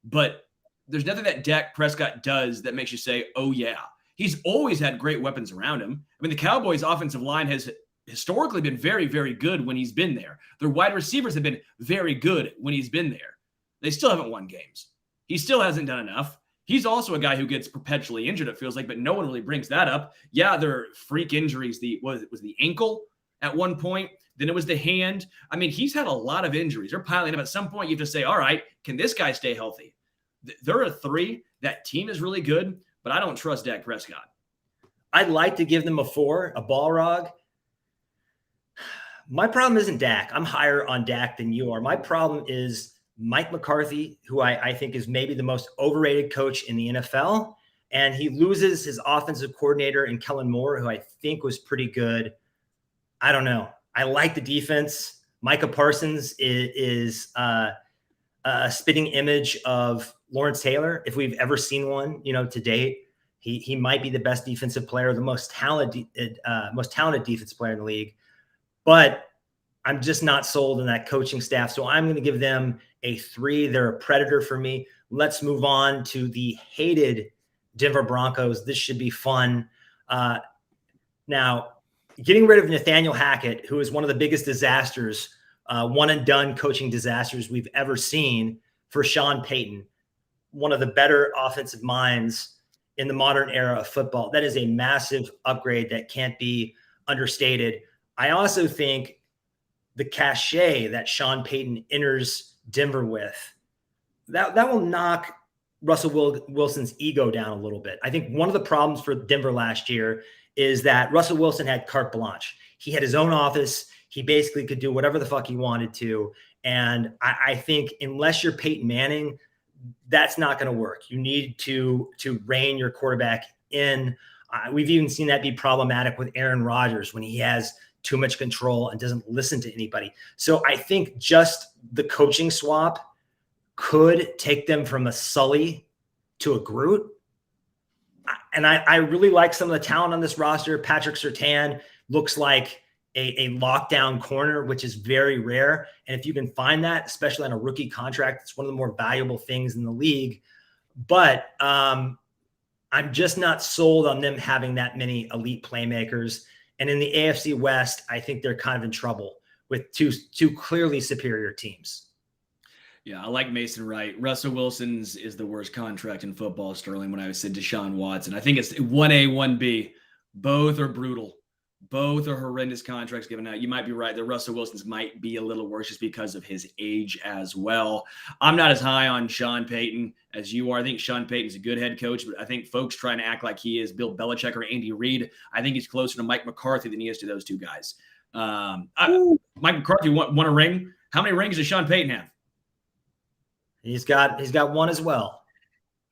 But there's nothing that Dak Prescott does that makes you say, oh, yeah. He's always had great weapons around him. I mean, the Cowboys' offensive line has historically been very, very good when he's been there. Their wide receivers have been very good when he's been there. They still haven't won games. He still hasn't done enough. He's also a guy who gets perpetually injured, it feels like, but no one really brings that up. Yeah, there are freak injuries. Was the ankle at one point. Then it was the hand. I mean, he's had a lot of injuries. They're piling up. At some point, you have to say, all right, can this guy stay healthy? They're a 3. That team is really good, but I don't trust Dak Prescott. I'd like to give them a 4, a Balrog. My problem isn't Dak. I'm higher on Dak than you are. My problem is Mike McCarthy, who I think is maybe the most overrated coach in the NFL. And he loses his offensive coordinator in Kellen Moore, who I think was pretty good. I don't know. I like the defense. Micah Parsons is a spitting image of Lawrence Taylor, if we've ever seen one, to date. He might be the best defensive player, the most talented defensive player in the league. But I'm just not sold on that coaching staff. So I'm going to give them a 3. They're a predator for me. Let's move on to the hated Denver Broncos. This should be fun. Now, getting rid of Nathaniel Hackett, who is one of the biggest disasters, one and done coaching disasters we've ever seen, for Sean Payton, one of the better offensive minds in the modern era of football. That is a massive upgrade that can't be understated. I also think the cachet that Sean Payton enters Denver with, that will knock Russell Wilson's ego down a little bit. I think one of the problems for Denver last year is that Russell Wilson had carte blanche. He had his own office. He basically could do whatever the fuck he wanted to. And I think unless you're Peyton Manning, that's not going to work. You need to rein your quarterback in. We've even seen that be problematic with Aaron Rodgers when he has too much control and doesn't listen to anybody. So I think just the coaching swap could take them from a Sully to a Groot. And I really like some of the talent on this roster. Patrick Surtain looks like a lockdown corner, which is very rare. And if you can find that, especially on a rookie contract, it's one of the more valuable things in the league. But I'm just not sold on them having that many elite playmakers. And in the AFC West, I think they're kind of in trouble with two clearly superior teams. Yeah, I like Mason Wright. Russell Wilson's is the worst contract in football, Sterling, when I said Deshaun Watson. I think it's 1A, 1B. Both are brutal. Both are horrendous contracts given out. You might be right. The Russell Wilson's might be a little worse just because of his age as well. I'm not as high on Sean Payton as you are. I think Sean Payton's a good head coach, but I think folks trying to act like he is Bill Belichick or Andy Reid, I think he's closer to Mike McCarthy than he is to those two guys. Mike McCarthy won a ring. How many rings does Sean Payton have? He's got one as well.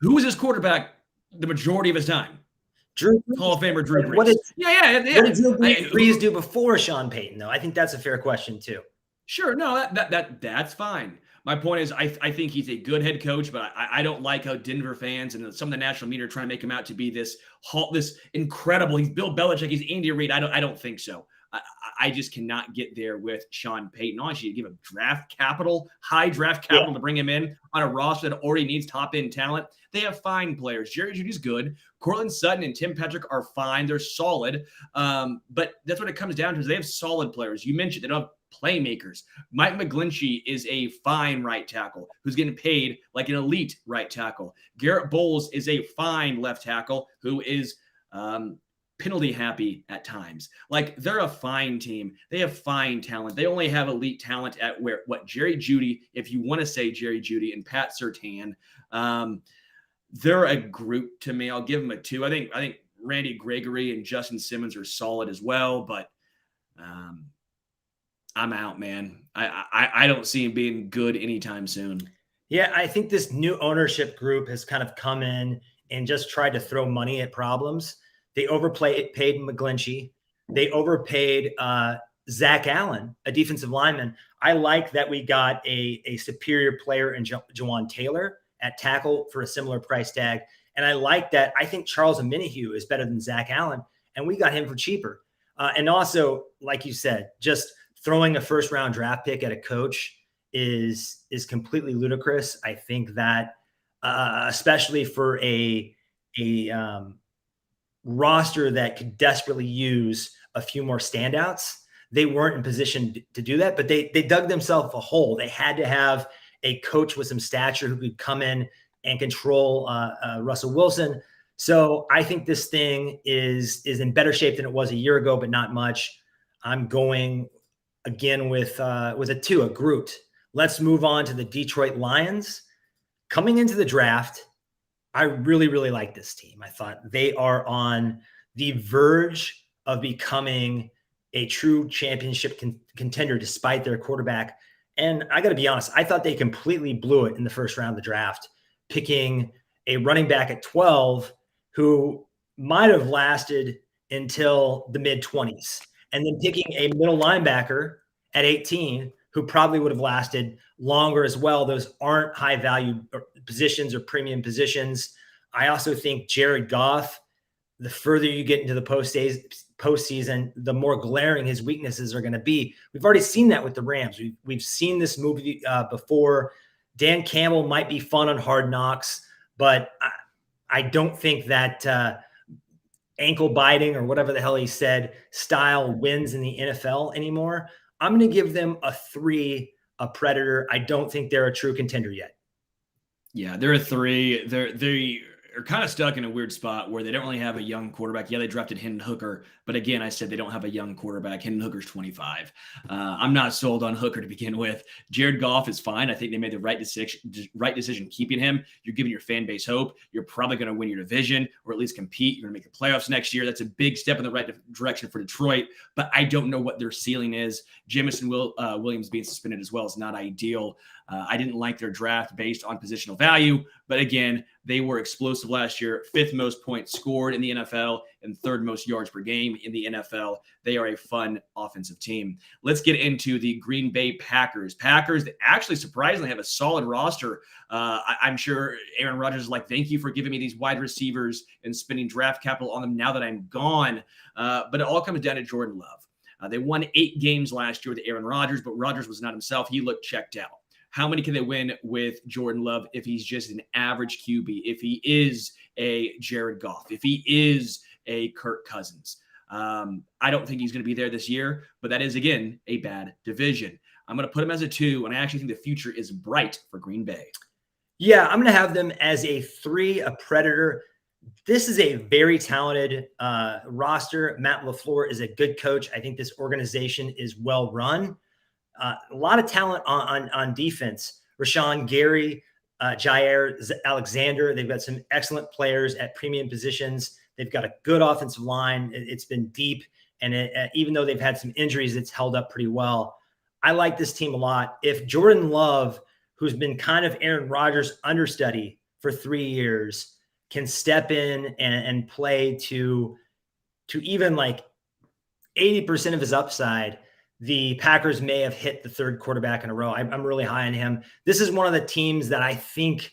Who was his quarterback the majority of his time? Drew Brees. Hall of Famer Drew Brees. What did Drew Brees do before Sean Payton, though? I think that's a fair question too. Sure, no, that's fine. My point is, I think he's a good head coach, but I don't like how Denver fans and some of the national media are trying to make him out to be this incredible. He's Bill Belichick. He's Andy Reid. I don't think so. I just cannot get there with Sean Payton. Honestly, you give him high draft capital to bring him in on a roster that already needs top end talent. They have fine players. Jerry Jeudy's good. Cortland Sutton and Tim Patrick are fine. They're solid. But that's what it comes down to is they have solid players. You mentioned they don't have playmakers. Mike McGlinchey is a fine right tackle who's getting paid like an elite right tackle. Garrett Bowles is a fine left tackle who is penalty happy at times. Like, they're a fine team. They have fine talent. They only have elite talent at Jerry Jeudy, if you want to say Jerry Jeudy, and Pat Surtain. They're a group to me. I'll give them a 2. I think Randy Gregory and Justin Simmons are solid as well, but I'm out, man. I don't see him being good anytime soon. Yeah, I think this new ownership group has kind of come in and just tried to throw money at problems. They paid McGlinchey. They overpaid Zach Allen, a defensive lineman. I like that we got a superior player in Jawan Taylor at tackle for a similar price tag. And I like that. I think Charles Omenihu is better than Zach Allen, and we got him for cheaper. And also, like you said, just throwing a first-round draft pick at a coach is completely ludicrous. I think that, especially for a roster that could desperately use a few more standouts, they weren't in position to do that, but they dug themselves a hole. They had to have a coach with some stature who could come in and control Russell Wilson. So I think this thing is in better shape than it was a year ago, but not much. I'm going again with a 2, a Groot. Let's move on to the Detroit Lions. Coming into the draft, I really, really like this team. I thought they are on the verge of becoming a true championship contender despite their quarterback. And I got to be honest, I thought they completely blew it in the first round of the draft, picking a running back at 12 who might have lasted until the mid-20s, and then picking a middle linebacker at 18 who probably would have lasted longer as well. Those aren't high-value positions or premium positions. I also think Jared Goff, the further you get into the postseason, the more glaring his weaknesses are going to be. We've already seen that with the Rams. We've seen this movie before. Dan Campbell might be fun on Hard Knocks, but I don't think that ankle biting or whatever the hell he said style wins in the NFL anymore. I'm going to give them a 3, a Predator. I don't think they're a true contender yet. Yeah, they're a 3. They are kind of stuck in a weird spot where they don't really have a young quarterback. Yeah, they drafted Hendon Hooker, but again, I said they don't have a young quarterback. Hendon Hooker's 25. I'm not sold on Hooker to begin with. Jared Goff is fine. I think they made the right decision keeping him. You're giving your fan base hope. You're probably going to win your division or at least compete. You're going to make the playoffs next year. That's a big step in the right direction for Detroit, but I don't know what their ceiling is. Jamison Williams being suspended as well is not ideal. I didn't like their draft based on positional value, but again, they were explosive last year, 5th most points scored in the NFL and 3rd most yards per game in the NFL. They are a fun offensive team. Let's get into the Green Bay Packers. Packers that actually surprisingly have a solid roster. I'm sure Aaron Rodgers is like, thank you for giving me these wide receivers and spending draft capital on them now that I'm gone. But it all comes down to Jordan Love. They won 8 games last year with Aaron Rodgers, but Rodgers was not himself. He looked checked out. How many can they win with Jordan Love if he's just an average QB, if he is a Jared Goff, if he is a Kirk Cousins? I don't think he's going to be there this year, but that is, again, a bad division. I'm going to put him as a 2, and I actually think the future is bright for Green Bay. Yeah, I'm going to have them as a 3, a Predator. This is a very talented roster. Matt LaFleur is a good coach. I think this organization is well run. A lot of talent on defense. Rashawn Gary, Jair Alexander. They've got some excellent players at premium positions. They've got a good offensive line. It's been deep, and even though they've had some injuries, it's held up pretty well. I like this team a lot. If Jordan Love who's been kind of Aaron Rodgers' understudy for 3 years, can step in and play to even like 80% of his upside, the Packers may have hit the third quarterback in a row. I'm really high on him. This is one of the teams that I think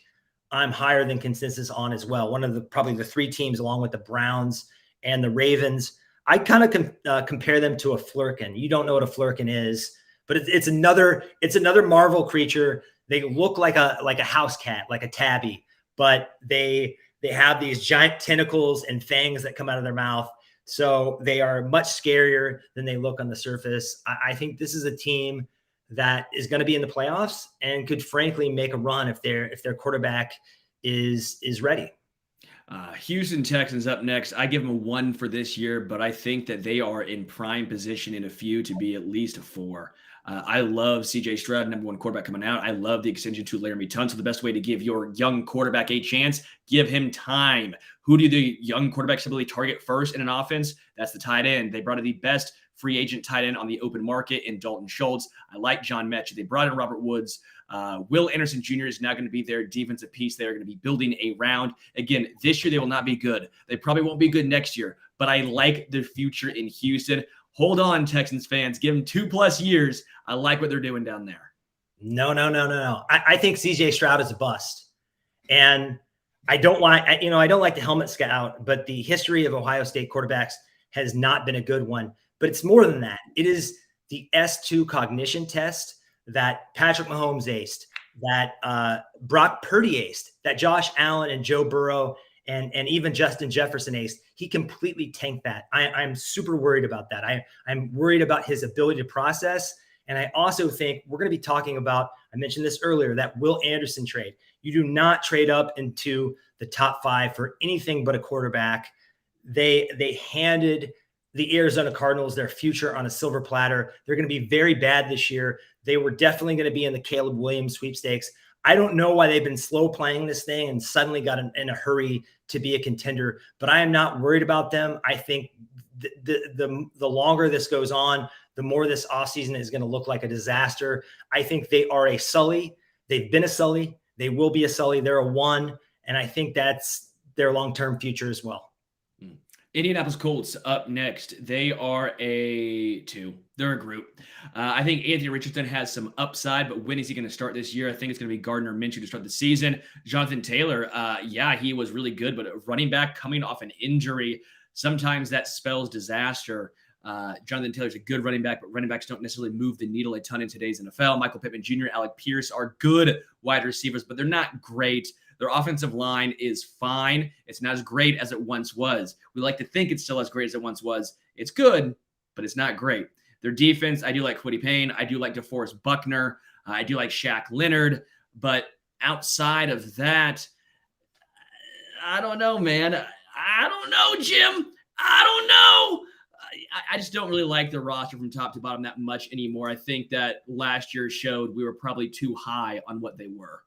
I'm higher than consensus on as well. One of the probably the 3 teams, along with the Browns and the Ravens. I kind of compare them to a flurkin. You don't know what a flurkin is, but it's another Marvel creature. They look like a house cat, like a tabby, but they have these giant tentacles and fangs that come out of their mouth. So they are much scarier than they look on the surface. I think this is a team that is going to be in the playoffs and could frankly make a run if their quarterback is ready. Houston Texans up next. I give them a 1 for this year, but I think that they are in prime position in a few to be at least a 4. I love CJ Stroud, number 1 quarterback coming out. I love the extension to Laramie Tunsil. The best way to give your young quarterback a chance, give him time. Who do the young quarterbacks typically target first in an offense? That's the tight end. They brought in the best free agent tight end on the open market in Dalton Schultz. I like John Mechie. They brought in Robert Woods. Will Anderson Jr. is now going to be their defensive piece. They're going to be building around. Again, this year they will not be good. They probably won't be good next year, but I like their future in Houston. Hold on, Texans fans. Give them 2+ years. I like what they're doing down there. No. I think CJ Stroud is a bust. And I don't like the helmet scout, but the history of Ohio State quarterbacks has not been a good one. But it's more than that. It is the S2 cognition test that Patrick Mahomes aced, that Brock Purdy aced, that Josh Allen and Joe Burrow and even Justin Jefferson aced. He completely tanked that. I'm super worried about that. I'm worried about his ability to process. And I also think we're going to be talking about, I mentioned this earlier, that Will Anderson trade. You do not trade up into the top 5 for anything but a quarterback. They handed the Arizona Cardinals their future on a silver platter. They're going to be very bad this year. They were definitely going to be in the Caleb Williams sweepstakes. I don't know why they've been slow playing this thing and suddenly got in a hurry to be a contender, but I am not worried about them. I think the longer this goes on, the more this offseason is going to look like a disaster. I think they are a Sully. They've been a Sully. They will be a Sully. They're a 1, and I think that's their long-term future as well. Indianapolis Colts up next. They are a 2. They're a group. I think Anthony Richardson has some upside, but when is he going to start this year? I think it's going to be Gardner Minshew to start the season. Jonathan Taylor, he was really good, but a running back coming off an injury, sometimes that spells disaster. Jonathan Taylor's a good running back, but running backs don't necessarily move the needle a ton in today's NFL. Michael Pittman Jr., Alec Pierce are good wide receivers, but they're not great. Their offensive line is fine. It's not as great as it once was. We like to think it's still as great as it once was. It's good, but it's not great. Their defense, I do like Kwity Paye. I do like DeForest Buckner. I do like Shaq Leonard. But outside of that, I don't know, man. I don't know, Jim. I don't know. I just don't really like the roster from top to bottom that much anymore. I think that last year showed we were probably too high on what they were.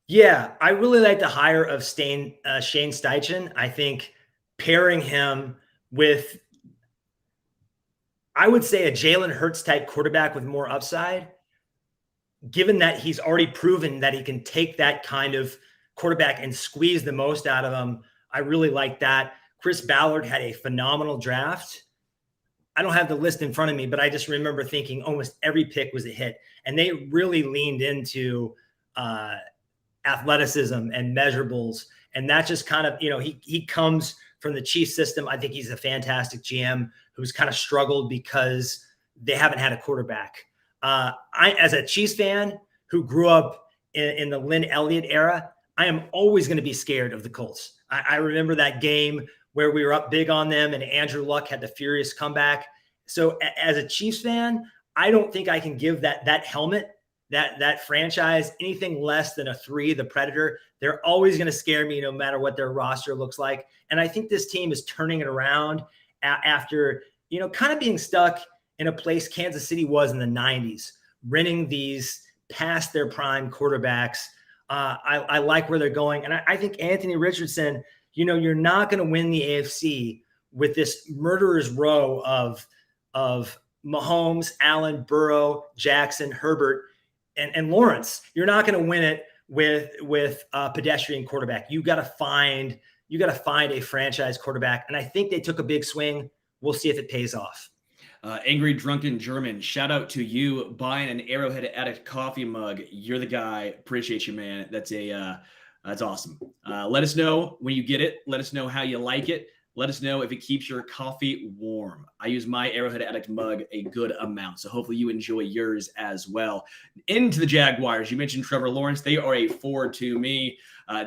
Yeah, I really like the hire of Shane Steichen. I think pairing him with, I would say, a Jalen Hurts type quarterback with more upside, given that he's already proven that he can take that kind of quarterback and squeeze the most out of him. I really like that. Chris Ballard had a phenomenal draft. I don't have the list in front of me, but I just remember thinking almost every pick was a hit. And they really leaned into athleticism and measurables. And that just kind of, he comes from the Chiefs system. I think he's a fantastic GM who's kind of struggled because they haven't had a quarterback. As a Chiefs fan who grew up in the Lynn Elliott era, I am always going to be scared of the Colts. I remember that game where we were up big on them and Andrew Luck had the furious comeback. So as a Chiefs fan, I don't think I can give that helmet, that franchise, anything less than a 3, the Predator. They're always going to scare me no matter what their roster looks like. And I think this team is turning it around after, kind of being stuck in a place Kansas City was in the 90s, renting these past their prime quarterbacks. I like where they're going. And I think Anthony Richardson, you're not going to win the AFC with this murderer's row of Mahomes, Allen, Burrow, Jackson, Herbert, and Lawrence. You're not going to win it with a pedestrian quarterback. You got to find a franchise quarterback, and I think they took a big swing. We'll see if it pays off. Angry Drunken German, shout out to you buying an Arrowhead Addict coffee mug. You're the guy. Appreciate you, man. That's awesome. Let us know when you get it. Let us know how you like it. Let us know if it keeps your coffee warm. I use my Arrowhead Addict mug a good amount, so hopefully you enjoy yours as well. Into the Jaguars. You mentioned Trevor Lawrence. They are a 4 to me.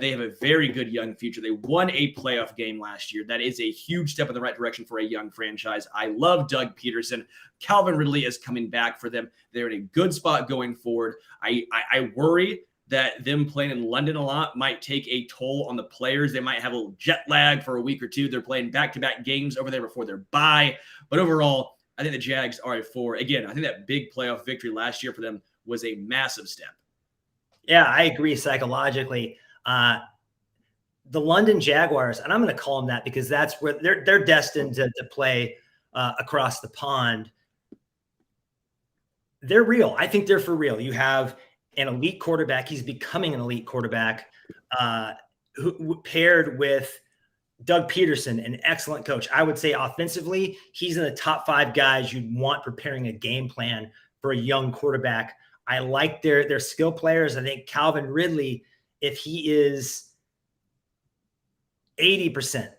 They have a very good young future. They won a playoff game last year. That is a huge step in the right direction for a young franchise. I love Doug Peterson. Calvin Ridley is coming back for them. They're in a good spot going forward. I worry that them playing in London a lot might take a toll on the players. They might have a little jet lag for a week or two. They're playing back-to-back games over there before their bye. But overall, I think the Jags are a 4. Again, I think that big playoff victory last year for them was a massive step. Yeah, I agree psychologically. The London Jaguars, and I'm going to call them that because that's where they're destined to play across the pond. They're real. I think they're for real. You have an elite quarterback. He's becoming an elite quarterback who paired with Doug Peterson, an excellent coach. I would say offensively, he's in the top 5 guys you'd want preparing a game plan for a young quarterback. I like their skill players. I think Calvin Ridley, if he is 80%,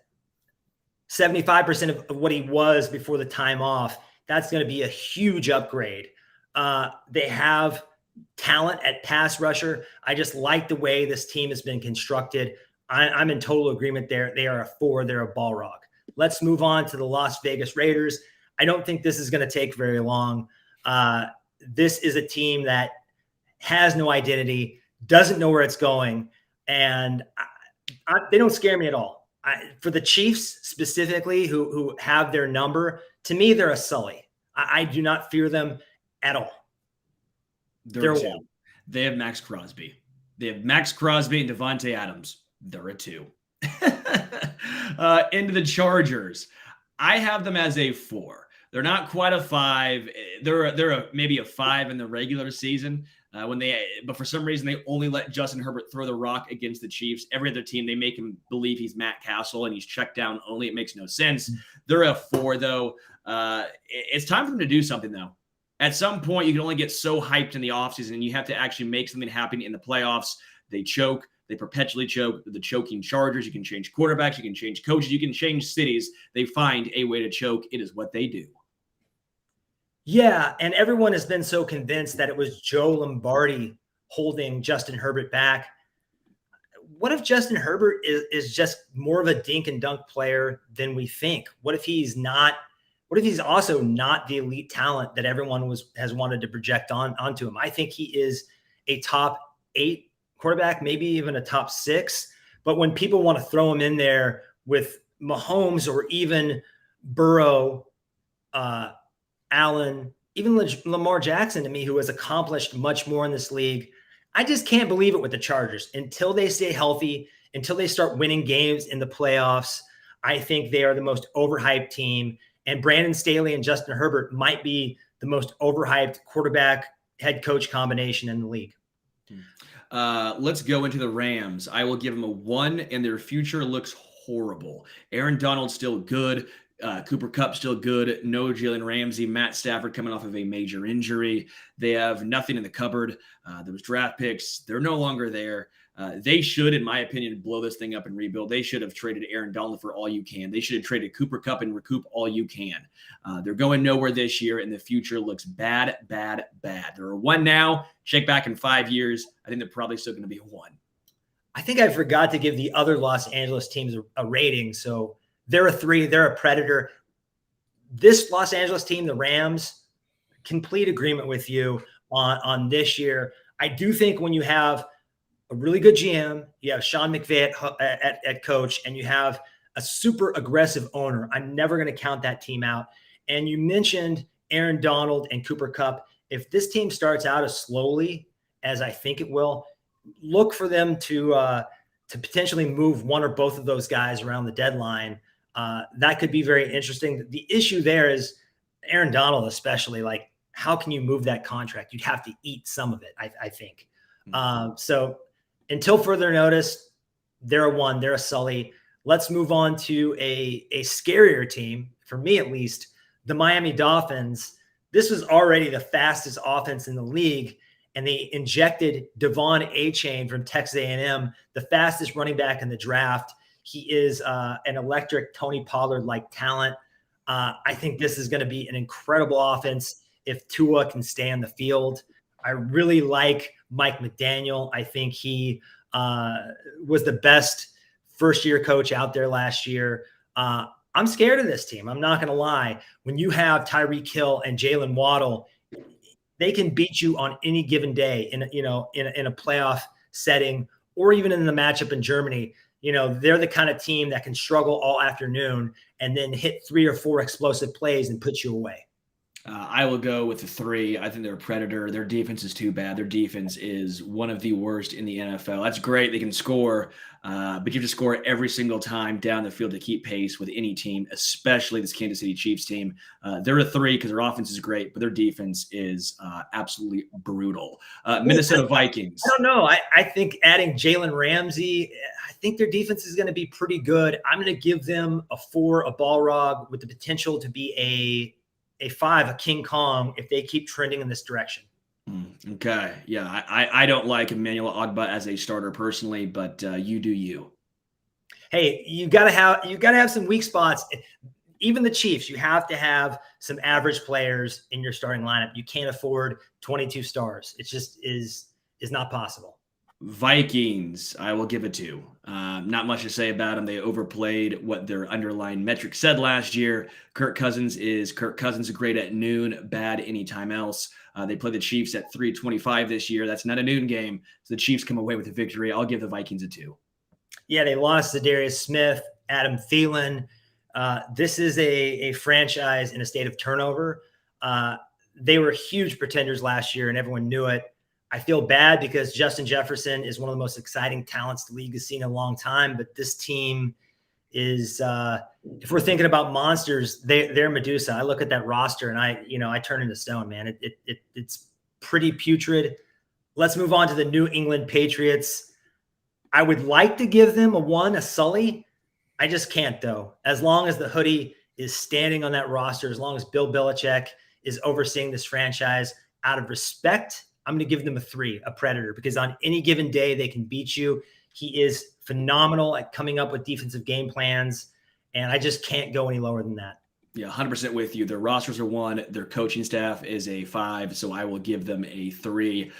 75% of what he was before the time off, that's going to be a huge upgrade. They have talent at pass rusher. I just like the way this team has been constructed. I'm in total agreement there. They are a 4. They're a ball rock. Let's move on to the Las Vegas Raiders. I don't think this is going to take very long. This is a team that has no identity, doesn't know where it's going, and they don't scare me at all. For the Chiefs specifically, who have their number, to me, they're a Sully. I do not fear them at all. They're a 2. They have Max Crosby. They have Max Crosby and Devontae Adams. They're a 2. Into the Chargers. I have them as a 4. They're not quite a 5. They're maybe a 5 in the regular season. But for some reason they only let Justin Herbert throw the rock against the Chiefs. Every other team, they make him believe he's Matt Castle and he's checked down only. It makes no sense. They're a 4 though. It's time for them to do something though. At some point, you can only get so hyped in the offseason and you have to actually make something happen in the playoffs. They choke. They perpetually choke. The choking Chargers. You can change quarterbacks. You can change coaches. You can change cities. They find a way to choke. It is what they do. Yeah, and everyone has been so convinced that it was Joe Lombardi holding Justin Herbert back. What if Justin Herbert is just more of a dink and dunk player than we think? What if he's not? What if he's also not the elite talent that everyone has wanted to project onto him? I think he is a top 8 quarterback, maybe even a top 6. But when people want to throw him in there with Mahomes or even Burrow, Allen, even Lamar Jackson to me, who has accomplished much more in this league, I just can't believe it with the Chargers. Until they stay healthy, until they start winning games in the playoffs, I think they are the most overhyped team. And Brandon Staley and Justin Herbert might be the most overhyped quarterback head coach combination in the league. Let's go into the Rams. I will give them a 1, and their future looks horrible. Aaron Donald's still good. Cooper Kupp still good. No Jalen Ramsey. Matt Stafford coming off of a major injury. They have nothing in the cupboard. There was draft picks. They're no longer there. They should, in my opinion, blow this thing up and rebuild. They should have traded Aaron Donald for all you can. They should have traded Cooper Kupp and recoup all you can. They're going nowhere this year, and the future looks bad, bad, bad. They're a 1 now. Check back in 5 years. I think they're probably still going to be a 1. I think I forgot to give the other Los Angeles teams a rating. So they're a 3. They're a predator. This Los Angeles team, the Rams, complete agreement with you on this year. I do think when you have a really good GM, you have Sean McVay at coach, and you have a super aggressive owner, I'm never going to count that team out. And you mentioned Aaron Donald and Cooper Kupp. If this team starts out as slowly as I think it will, look for them to potentially move one or both of those guys around the deadline. That could be very interesting. The issue there is Aaron Donald, especially, like, how can you move that contract? You'd have to eat some of it, I think. So until further notice, they're a 1, they're a Sully. Let's move on to a scarier team, for me at least, the Miami Dolphins. This was already the fastest offense in the league, and they injected Devon Achane from Texas A&M, the fastest running back in the draft. He is an electric Tony Pollard-like talent. I think this is going to be an incredible offense if Tua can stay on the field. I really like Mike McDaniel. I think he was the best first-year coach out there last year. I'm scared of this team. I'm not going to lie. When you have Tyreek Hill and Jalen Waddle, they can beat you on any given day in a playoff setting, or even in the matchup in Germany. They're the kind of team that can struggle all afternoon and then hit 3 or 4 explosive plays and put you away. I will go with the 3. I think they're a predator. Their defense is too bad. Their defense is one of the worst in the NFL. That's great. They can score, but you have to score every single time down the field to keep pace with any team, especially this Kansas City Chiefs team. They're a 3 because their offense is great, but their defense is absolutely brutal. Minnesota Vikings. I don't know. I think adding Jalen Ramsey, I think their defense is going to be pretty good. I'm going to give them a 4, a Balrog, with the potential to be a 5, a King Kong, if they keep trending in this direction. Okay. Yeah. I don't like Emmanuel Ogbah as a starter personally, but you do you. Hey, you gotta have some weak spots. Even the Chiefs, you have to have some average players in your starting lineup. You can't afford 22 stars. It just is not possible. Vikings, I will give it 2. Not much to say about them. They overplayed what their underlying metrics said last year. Kirk Cousins is great at noon, bad anytime else. They play the Chiefs at 3:25 this year. That's not a noon game. So the Chiefs come away with a victory. I'll give the Vikings a 2. Yeah, they lost to Darius Smith, Adam Thielen. This is a franchise in a state of turnover. They were huge pretenders last year, and everyone knew it. I feel bad because Justin Jefferson is one of the most exciting talents the league has seen in a long time. But this team is, if we're thinking about monsters, they're Medusa. I look at that roster and I turn into stone, man. It's pretty putrid. Let's move on to the New England Patriots. I would like to give them a 1, a Sully. I just can't, though. As long as the hoodie is standing on that roster, as long as Bill Belichick is overseeing this franchise, out of respect, I'm going to give them a 3, a predator, because on any given day they can beat you. He is phenomenal at coming up with defensive game plans, and I just can't go any lower than that. Yeah, 100% with you. Their rosters are 1. Their coaching staff is a 5, so I will give them a 3.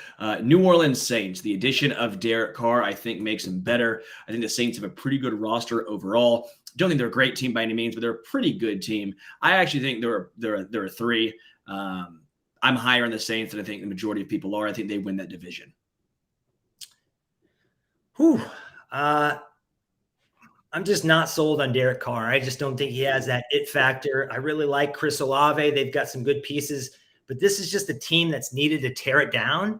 New Orleans Saints, the addition of Derek Carr, I think makes them better. I think the Saints have a pretty good roster overall. Don't think they're a great team by any means, but they're a pretty good team. I actually think they're a 3. I'm higher on the Saints than I think the majority of people are. I think they win that division. I'm just not sold on Derek Carr. I just don't think he has that it factor. I really like Chris Olave. They've got some good pieces, but this is just a team that's needed to tear it down.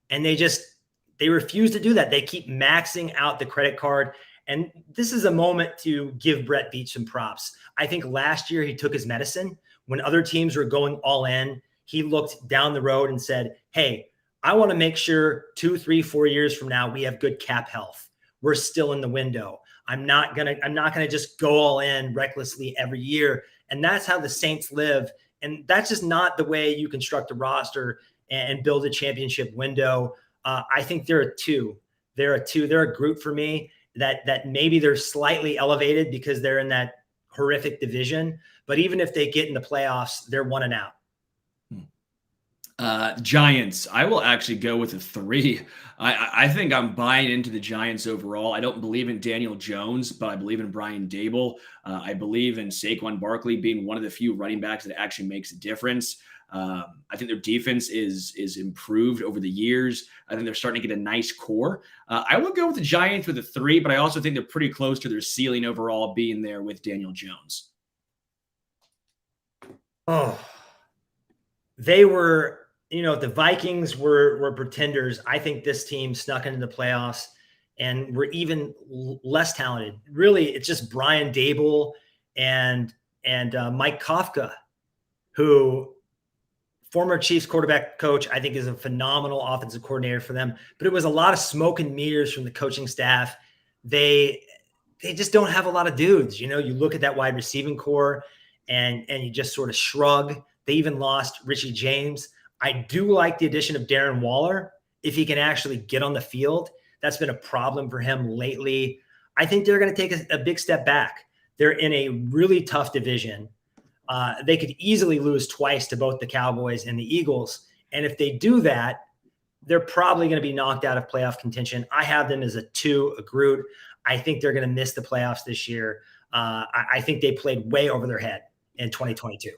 And they refuse to do that. They keep maxing out the credit card. And this is a moment to give Brett Veach some props. I think last year he took his medicine. When other teams were going all in, he looked down the road and said, hey, I want to make sure 2, 3, 4 years from now, we have good cap health. We're still in the window. I'm not going to just go all in recklessly every year. And that's how the Saints live. And that's just not the way you construct a roster and build a championship window. I think they're a 2. They're a 2. They're a group for me that maybe they're slightly elevated because they're in that horrific division. But even if they get in the playoffs, they're 1 and out. Giants, I will actually go with a 3. I think I'm buying into the Giants overall. I don't believe in Daniel Jones, but I believe in Brian Dable. I believe in Saquon Barkley being one of the few running backs that actually makes a difference. I think their defense is improved over the years. I think they're starting to get a nice core. I will go with the Giants with a 3, but I also think they're pretty close to their ceiling overall being there with Daniel Jones. Oh, they were, the Vikings were pretenders. I think this team snuck into the playoffs and were even less talented. Really, it's just Brian Dable and Mike Kafka who former Chiefs quarterback coach, I think is a phenomenal offensive coordinator for them, but it was a lot of smoke and mirrors from the coaching staff. They just don't have a lot of dudes. You look at that wide receiving core and you just sort of shrug. They even lost Richie James. I do like the addition of Darren Waller if he can actually get on the field. That's been a problem for him lately. I think they're going to take a big step back. They're in a really tough division. They could easily lose twice to both the Cowboys and the Eagles. And if they do that, they're probably going to be knocked out of playoff contention. I have them as a 2, a Groot. I think they're going to miss the playoffs this year. I think they played way over their head in 2022.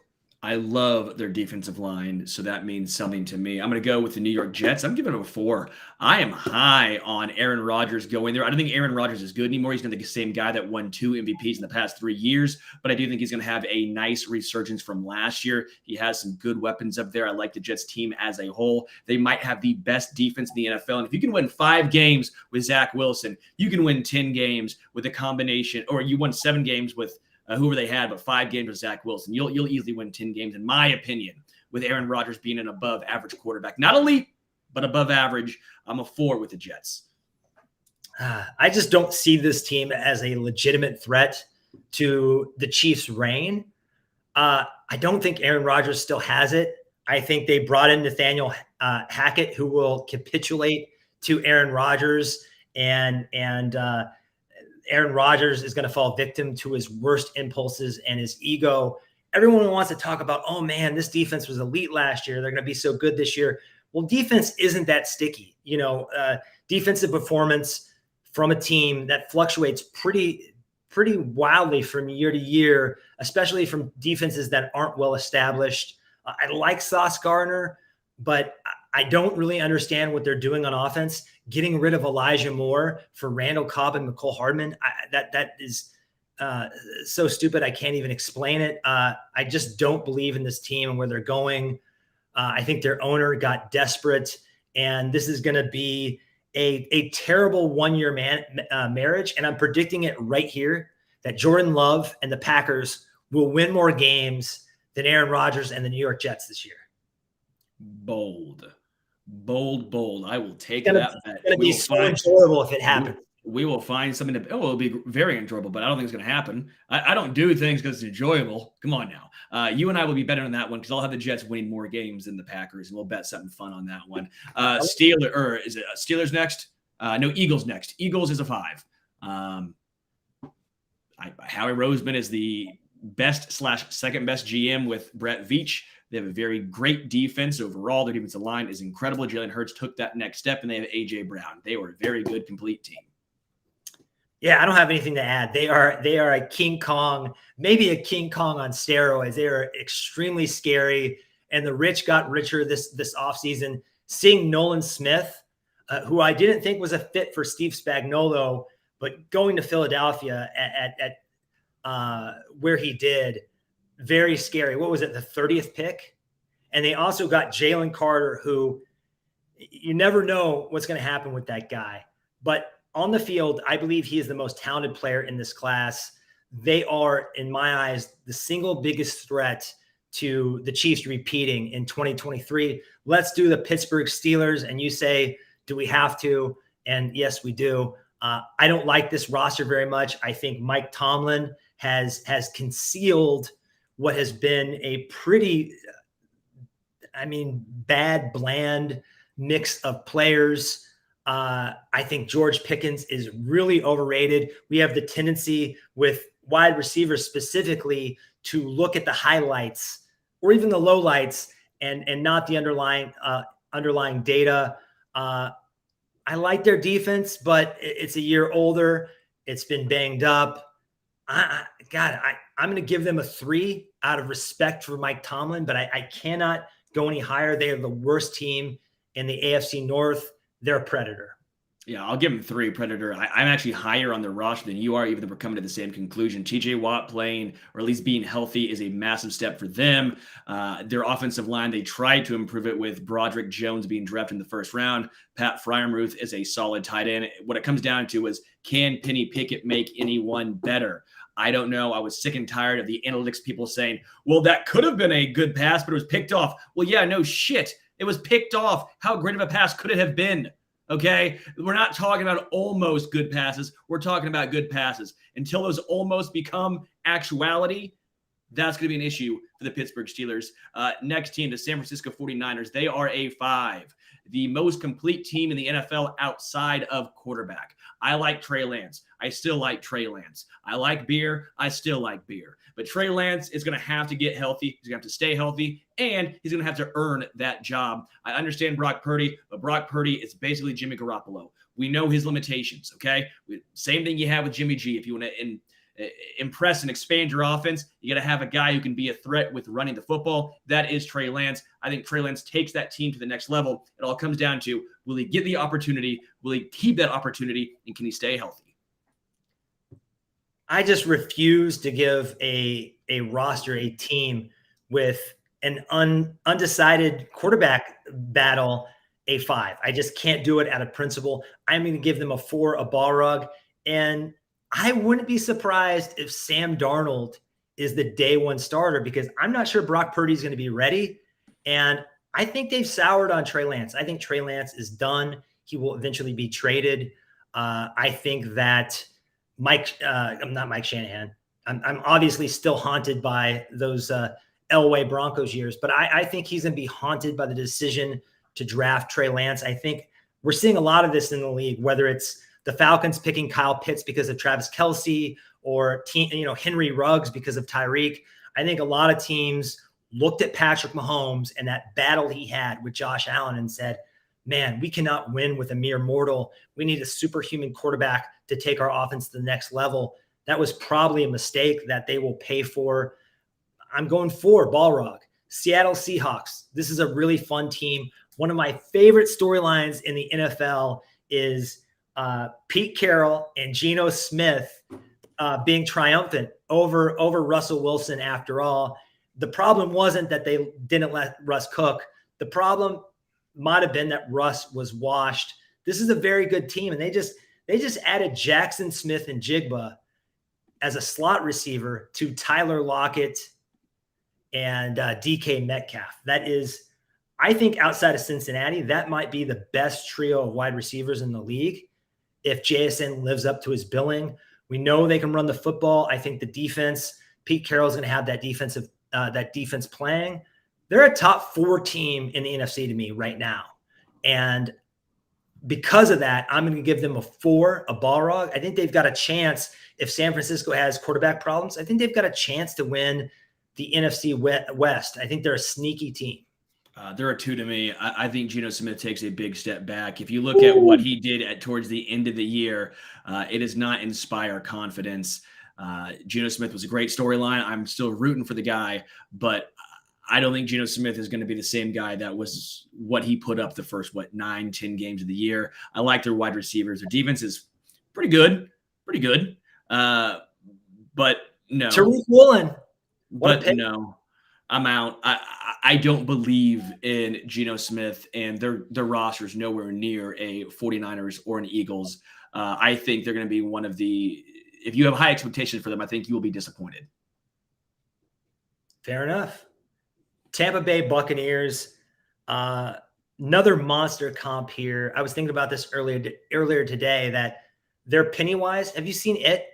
I love their defensive line, so that means something to me. I'm going to go with the New York Jets. I'm giving them a 4. I am high on Aaron Rodgers going there. I don't think Aaron Rodgers is good anymore. He's going to be the same guy that won 2 MVPs in the past 3 years, but I do think he's going to have a nice resurgence from last year. He has some good weapons up there. I like the Jets team as a whole. They might have the best defense in the NFL, and if you can win 5 games with Zach Wilson, you can win 10 games with a combination, or you won 7 games with whoever they had, but 5 games with Zach Wilson. You'll easily win 10 games, in my opinion, with Aaron Rodgers being an above average quarterback. Not elite, but above average. I'm a 4 with the Jets. I just don't see this team as a legitimate threat to the Chiefs' reign. I don't think Aaron Rodgers still has it. I think they brought in Nathaniel Hackett, who will capitulate to Aaron Rodgers, and Aaron Rodgers is going to fall victim to his worst impulses and his ego. Everyone wants to talk about, oh man, this defense was elite last year. They're going to be so good this year. Well, defense isn't that sticky. Defensive performance from a team that fluctuates pretty wildly from year to year, especially from defenses that aren't well established. I like Sauce Gardner, but I don't really understand what they're doing on offense. Getting rid of Elijah Moore for Randall Cobb and McCole Hardman, that is so stupid. I can't even explain it. I just don't believe in this team and where they're going. I think their owner got desperate, and this is going to be a terrible one-year marriage. And I'm predicting it right here that Jordan Love and the Packers will win more games than Aaron Rodgers and the New York Jets this year. Bold. I will take that bet. It's going to be so enjoyable if it happens. We will find something it'll be very enjoyable, but I don't think it's going to happen. I don't do things because it's enjoyable. Come on now. You and I will be better on that one because I'll have the Jets winning more games than the Packers, and we'll bet something fun on that one. Is it Steelers next? No, Eagles next. Eagles is a 5. Howie Roseman is the best/second best GM with Brett Veach. They have a very great defense overall. Their defensive line is incredible. Jalen Hurts took that next step, and they have A.J. Brown. They were a very good, complete team. Yeah, I don't have anything to add. They are a King Kong, maybe a King Kong on steroids. They are extremely scary, and the rich got richer this offseason. Seeing Nolan Smith, who I didn't think was a fit for Steve Spagnuolo, but going to Philadelphia at where he did, very scary. What was it, the 30th pick? And they also got Jalen Carter, who you never know what's going to happen with that guy. But on the field, I believe he is the most talented player in this class. They are, in my eyes, the single biggest threat to the Chiefs repeating in 2023. Let's do the Pittsburgh Steelers. And you say, do we have to? And yes, we do. I don't like this roster very much. I think Mike Tomlin has concealed what has been a pretty, bad, bland mix of players. I think George Pickens is really overrated. We have the tendency with wide receivers specifically to look at the highlights or even the lowlights and not the underlying data. I like their defense, but it's a year older. It's been banged up. I'm going to give them a 3 out of respect for Mike Tomlin, but I cannot go any higher. They are the worst team in the AFC North. They're a predator. Yeah, I'll give them 3 predator. I'm actually higher on the roster than you are, even though we're coming to the same conclusion. TJ Watt playing, or at least being healthy, is a massive step for them. Their offensive line, they tried to improve it with Broderick Jones being drafted in the first round. Pat Freiermuth is a solid tight end. What it comes down to is, can Penny Pickett make anyone better? I don't know. I was sick and tired of the analytics people saying, well, that could have been a good pass, but it was picked off. Well, yeah, no shit. It was picked off. How great of a pass could it have been? Okay, we're not talking about almost good passes. We're talking about good passes. Until those almost become actuality, that's going to be an issue for the Pittsburgh Steelers. Next team, the San Francisco 49ers. They are a 5, the most complete team in the NFL outside of quarterback. I like Trey Lance. I still like Trey Lance. I like beer. I still like beer. But Trey Lance is going to have to get healthy. He's going to have to stay healthy, and he's going to have to earn that job. I understand Brock Purdy, but Brock Purdy is basically Jimmy Garoppolo. We know his limitations, okay? Same thing you have with Jimmy G. If you want to impress and expand your offense, you got to have a guy who can be a threat with running the football. That is Trey Lance. I think Trey Lance takes that team to the next level. It all comes down to, will he get the opportunity? Will he keep that opportunity? And can he stay healthy? I just refuse to give a roster, a team with an undecided quarterback battle a 5. I just can't do it out of principle. I'm going to give them a 4, a ball rug. And I wouldn't be surprised if Sam Darnold is the day one starter, because I'm not sure Brock Purdy is going to be ready. And I think they've soured on Trey Lance. I think Trey Lance is done. He will eventually be traded. I think that I'm not Mike Shanahan. I'm obviously still haunted by those Elway Broncos years, but I think he's going to be haunted by the decision to draft Trey Lance. I think we're seeing a lot of this in the league, whether it's the Falcons picking Kyle Pitts because of Travis Kelce, or Henry Ruggs because of Tyreek. I think a lot of teams looked at Patrick Mahomes and that battle he had with Josh Allen and said, man, we cannot win with a mere mortal. We need a superhuman quarterback to take our offense to the next level. That was probably a mistake that they will pay for. I'm going for ball rug. Seattle Seahawks. This is a really fun team. One of my favorite storylines in the NFL is Pete Carroll and Geno Smith being triumphant over Russell Wilson. After all, the problem wasn't that they didn't let Russ cook. The problem might have been that Russ was washed. This is a very good team, and they just added Jackson Smith and Jigba as a slot receiver to Tyler Lockett and DK Metcalf. That is, I think, outside of Cincinnati, that might be the best trio of wide receivers in the league. If JSN lives up to his billing, we know they can run the football. I think the defense, Pete Carroll's going to have that defense playing. They're a top 4 team in the NFC to me right now. And because of that, I'm going to give them a 4, a ball rug. I think they've got a chance. If San Francisco has quarterback problems, I think they've got a chance to win the NFC West. I think they're a sneaky team. There are 2 to me. I think Geno Smith takes a big step back. If you look at what he did towards the end of the year, it does not inspire confidence. Geno Smith was a great storyline. I'm still rooting for the guy, but I don't think Geno Smith is going to be the same guy that was what he put up the first, 9-10 games of the year. I like their wide receivers. Their defense is pretty good. But no. Tariq Woolen. But no, I'm out. I don't believe in Geno Smith, and their roster is nowhere near a 49ers or an Eagles. I think they're going to be one of the – if you have high expectations for them, I think you will be disappointed. Fair enough. Tampa Bay Buccaneers, another monster comp here. I was thinking about this earlier today, that they're Pennywise. Have you seen it?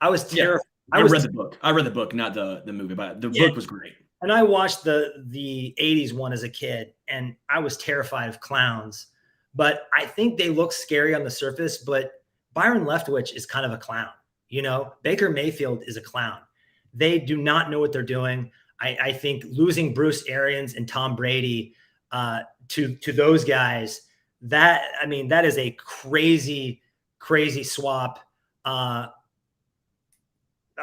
I was terrified. I read the book. I read the book, not the movie, but the book was great. And I watched the 80s one as a kid, and I was terrified of clowns. But I think they look scary on the surface, but Byron Leftwich is kind of a clown. Baker Mayfield is a clown. They do not know what they're doing. I think losing Bruce Arians and Tom Brady to those guys, that is a crazy, crazy swap. I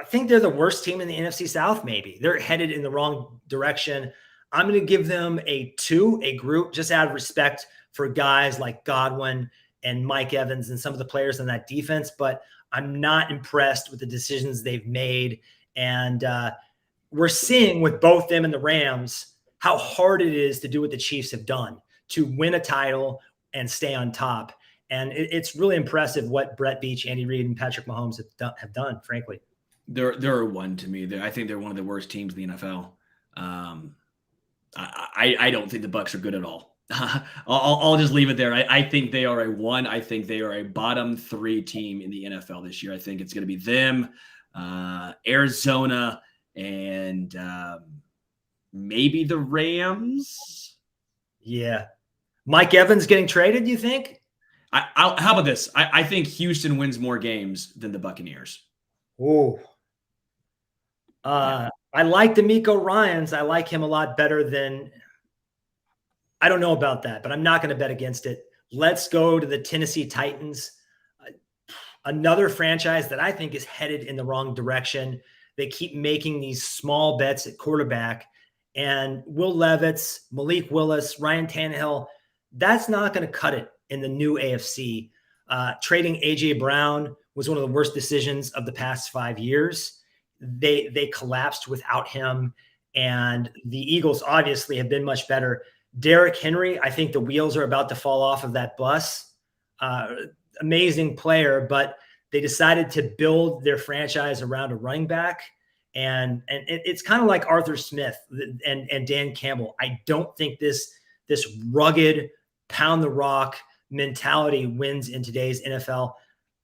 think they're the worst team in the NFC South. Maybe they're headed in the wrong direction. I'm going to give them a 2, a group, just out of respect for guys like Godwin and Mike Evans and some of the players on that defense. But I'm not impressed with the decisions they've made. And we're seeing with both them and the Rams how hard it is to do what the Chiefs have done, to win a title and stay on top. And it's really impressive what Brett Veach, Andy Reid, and Patrick Mahomes have done, frankly. They're one to me. I think they're one of the worst teams in the NFL. I don't think the Bucs are good at all. I'll just leave it there. I think they are a one. I think they are a bottom 3 team in the NFL this year. I think it's going to be them, Arizona, and maybe the Rams. Yeah. Mike Evans getting traded, you think? How about this? I think Houston wins more games than the Buccaneers. Oh. I like DeMeco Ryans. I like him a lot better than – I don't know about that, but I'm not going to bet against it. Let's go to the Tennessee Titans, another franchise that I think is headed in the wrong direction. They keep making these small bets at quarterback, and Will Levis, Malik Willis, Ryan Tannehill, that's not going to cut it in the new AFC. Trading A.J. Brown was one of the worst decisions of the past 5 years. They collapsed without him, and the Eagles obviously have been much better. Derrick Henry, I think the wheels are about to fall off of that bus. Amazing player, but they decided to build their franchise around a running back. And it's kind of like Arthur Smith and Dan Campbell. I don't think this rugged pound the rock mentality wins in today's NFL.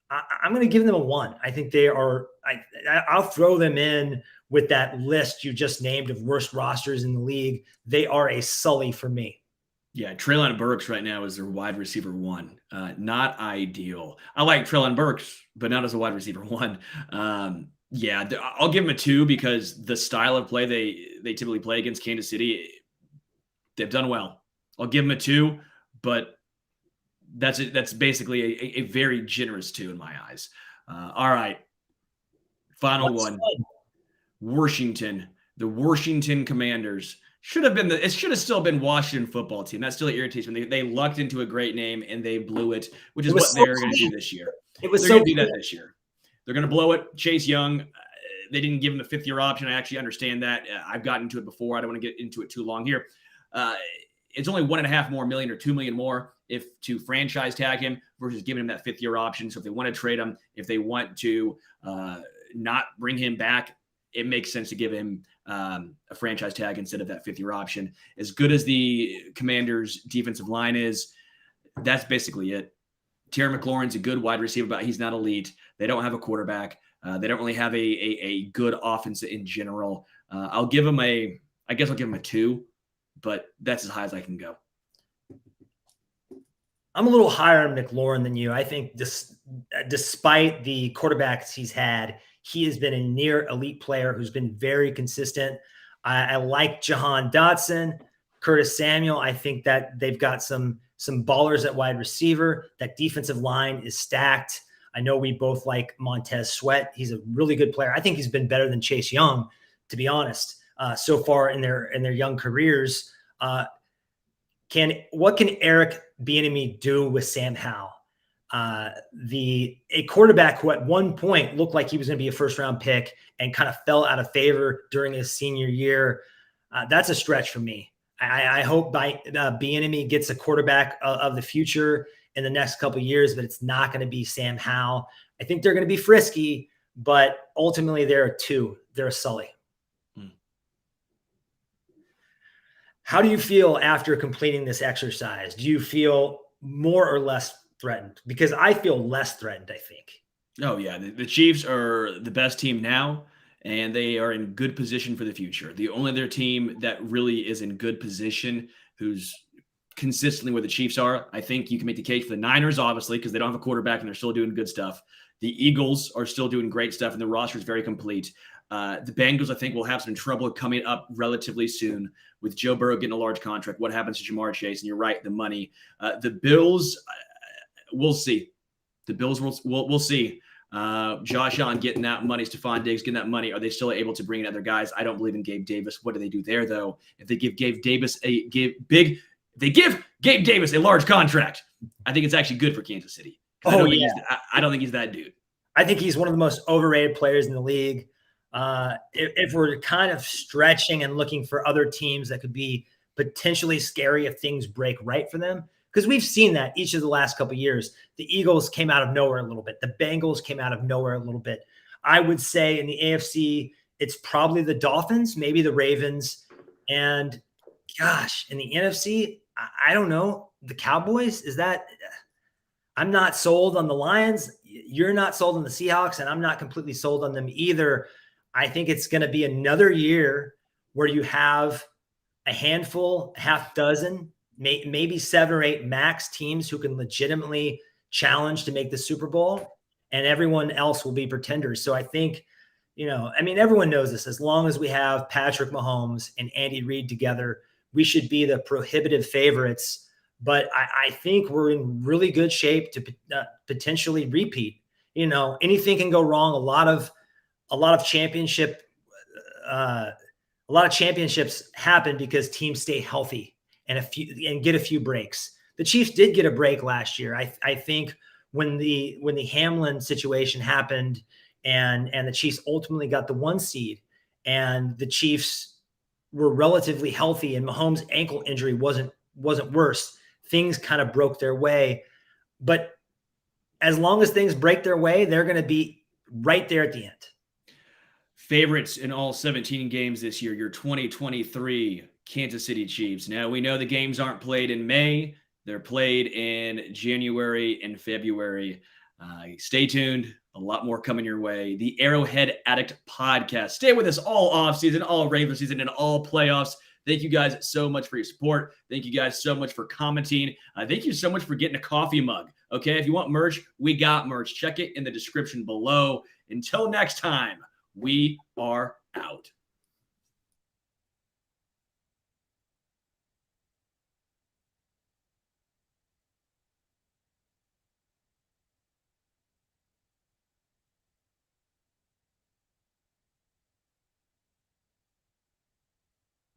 I'm going to give them a 1. I think they are. I'll throw them in with that list you just named of worst rosters in the league. They are a sully for me. Yeah, Treylon Burks right now is their wide receiver 1. Not ideal. I like Treylon Burks, but not as a wide receiver 1. Yeah, I'll give them a 2 because the style of play they typically play against Kansas City, they've done well. I'll give them a 2, but that's basically a very generous 2 in my eyes. All right, final one. Washington, the Washington Commanders should have still been Washington Football Team. That still irritates me. They lucked into a great name and they blew it, which is what they're going to do this year. They're going to do that this year. They're going to blow it. Chase Young, they didn't give him the 5th-year option. I actually understand that. I've gotten into it before. I don't want to get into it too long here. It's only $1.5 million or $2 million more if to franchise tag him versus giving him that 5th-year option. So if they want to trade him, if they want to not bring him back, it makes sense to give him a franchise tag instead of that 5th-year option. As good as the Commanders' defensive line is, that's basically it. Terry McLaurin's a good wide receiver, but he's not elite. They don't have a quarterback. They don't really have a good offense in general. I'll give him a 2, but that's as high as I can go. I'm a little higher on McLaurin than you. I think despite the quarterbacks he's had, he has been a near elite player who's been very consistent. I like Jahan Dotson, Curtis Samuel. I think that they've got some ballers at wide receiver. That defensive line is stacked. I know we both like Montez Sweat. He's a really good player. I think he's been better than Chase Young, to be honest, so far in their young careers. What can Eric Bieniemy do with Sam Howell? A quarterback who at one point looked like he was going to be a first-round pick and kind of fell out of favor during his senior year. That's a stretch for me. I hope Bieniemy gets a quarterback of the future in the next couple of years, but it's not going to be Sam Howell. I think they're going to be frisky, but ultimately they're a 2. They're a sully. How do you feel after completing this exercise? Do you feel more or less threatened? Because I feel less threatened, I think. Oh, yeah. The Chiefs are the best team now, and they are in good position for the future. The only other team that really is in good position who's consistently where the Chiefs are, I think you can make the case for the Niners, obviously, because they don't have a quarterback and they're still doing good stuff. The Eagles are still doing great stuff, and the roster is very complete. The Bengals, I think, will have some trouble coming up relatively soon with Joe Burrow getting a large contract. What happens to Jamar Chase? And you're right, the money. The Bills, we'll see. The Bills, we'll see. Josh Allen getting that money, Stephon Diggs getting that money. Are they still able to bring in other guys? I don't believe in Gabe Davis. What do they do there, though? If they give Gabe Davis a large contract, I think it's actually good for Kansas City. I don't think he's that dude. I think he's one of the most overrated players in the league. If we're kind of stretching and looking for other teams that could be potentially scary if things break right for them, because we've seen that each of the last couple of years. The Eagles came out of nowhere a little bit. The Bengals came out of nowhere a little bit. I would say in the AFC, it's probably the Dolphins, maybe the Ravens. And gosh, in the NFC, I don't know. The Cowboys, I'm not sold on the Lions. You're not sold on the Seahawks, and I'm not completely sold on them either. I think it's going to be another year where you have a handful, half dozen, maybe 7 or 8 max teams who can legitimately challenge to make the Super Bowl, and everyone else will be pretenders. So I think, everyone knows this. As long as we have Patrick Mahomes and Andy Reid together, we should be the prohibitive favorites. But I think we're in really good shape to potentially repeat. Anything can go wrong. A lot of championships happen because teams stay healthy and get a few breaks. The Chiefs did get a break last year. I think when the Hamlin situation happened and the Chiefs ultimately got the 1 seed, and the Chiefs were relatively healthy and Mahomes' ankle injury wasn't worse, things kind of broke their way. But as long as things break their way, they're going to be right there at the end. Favorites in all 17 games this year, your 2023 Kansas City Chiefs. Now, we know the games aren't played in May. They're played in January and February. Stay tuned. A lot more coming your way. The Arrowhead Addict podcast. Stay with us all offseason, all regular season, and all playoffs. Thank you guys so much for your support. Thank you guys so much for commenting. Thank you so much for getting a coffee mug. Okay, if you want merch, we got merch. Check it in the description below. Until next time, we are out.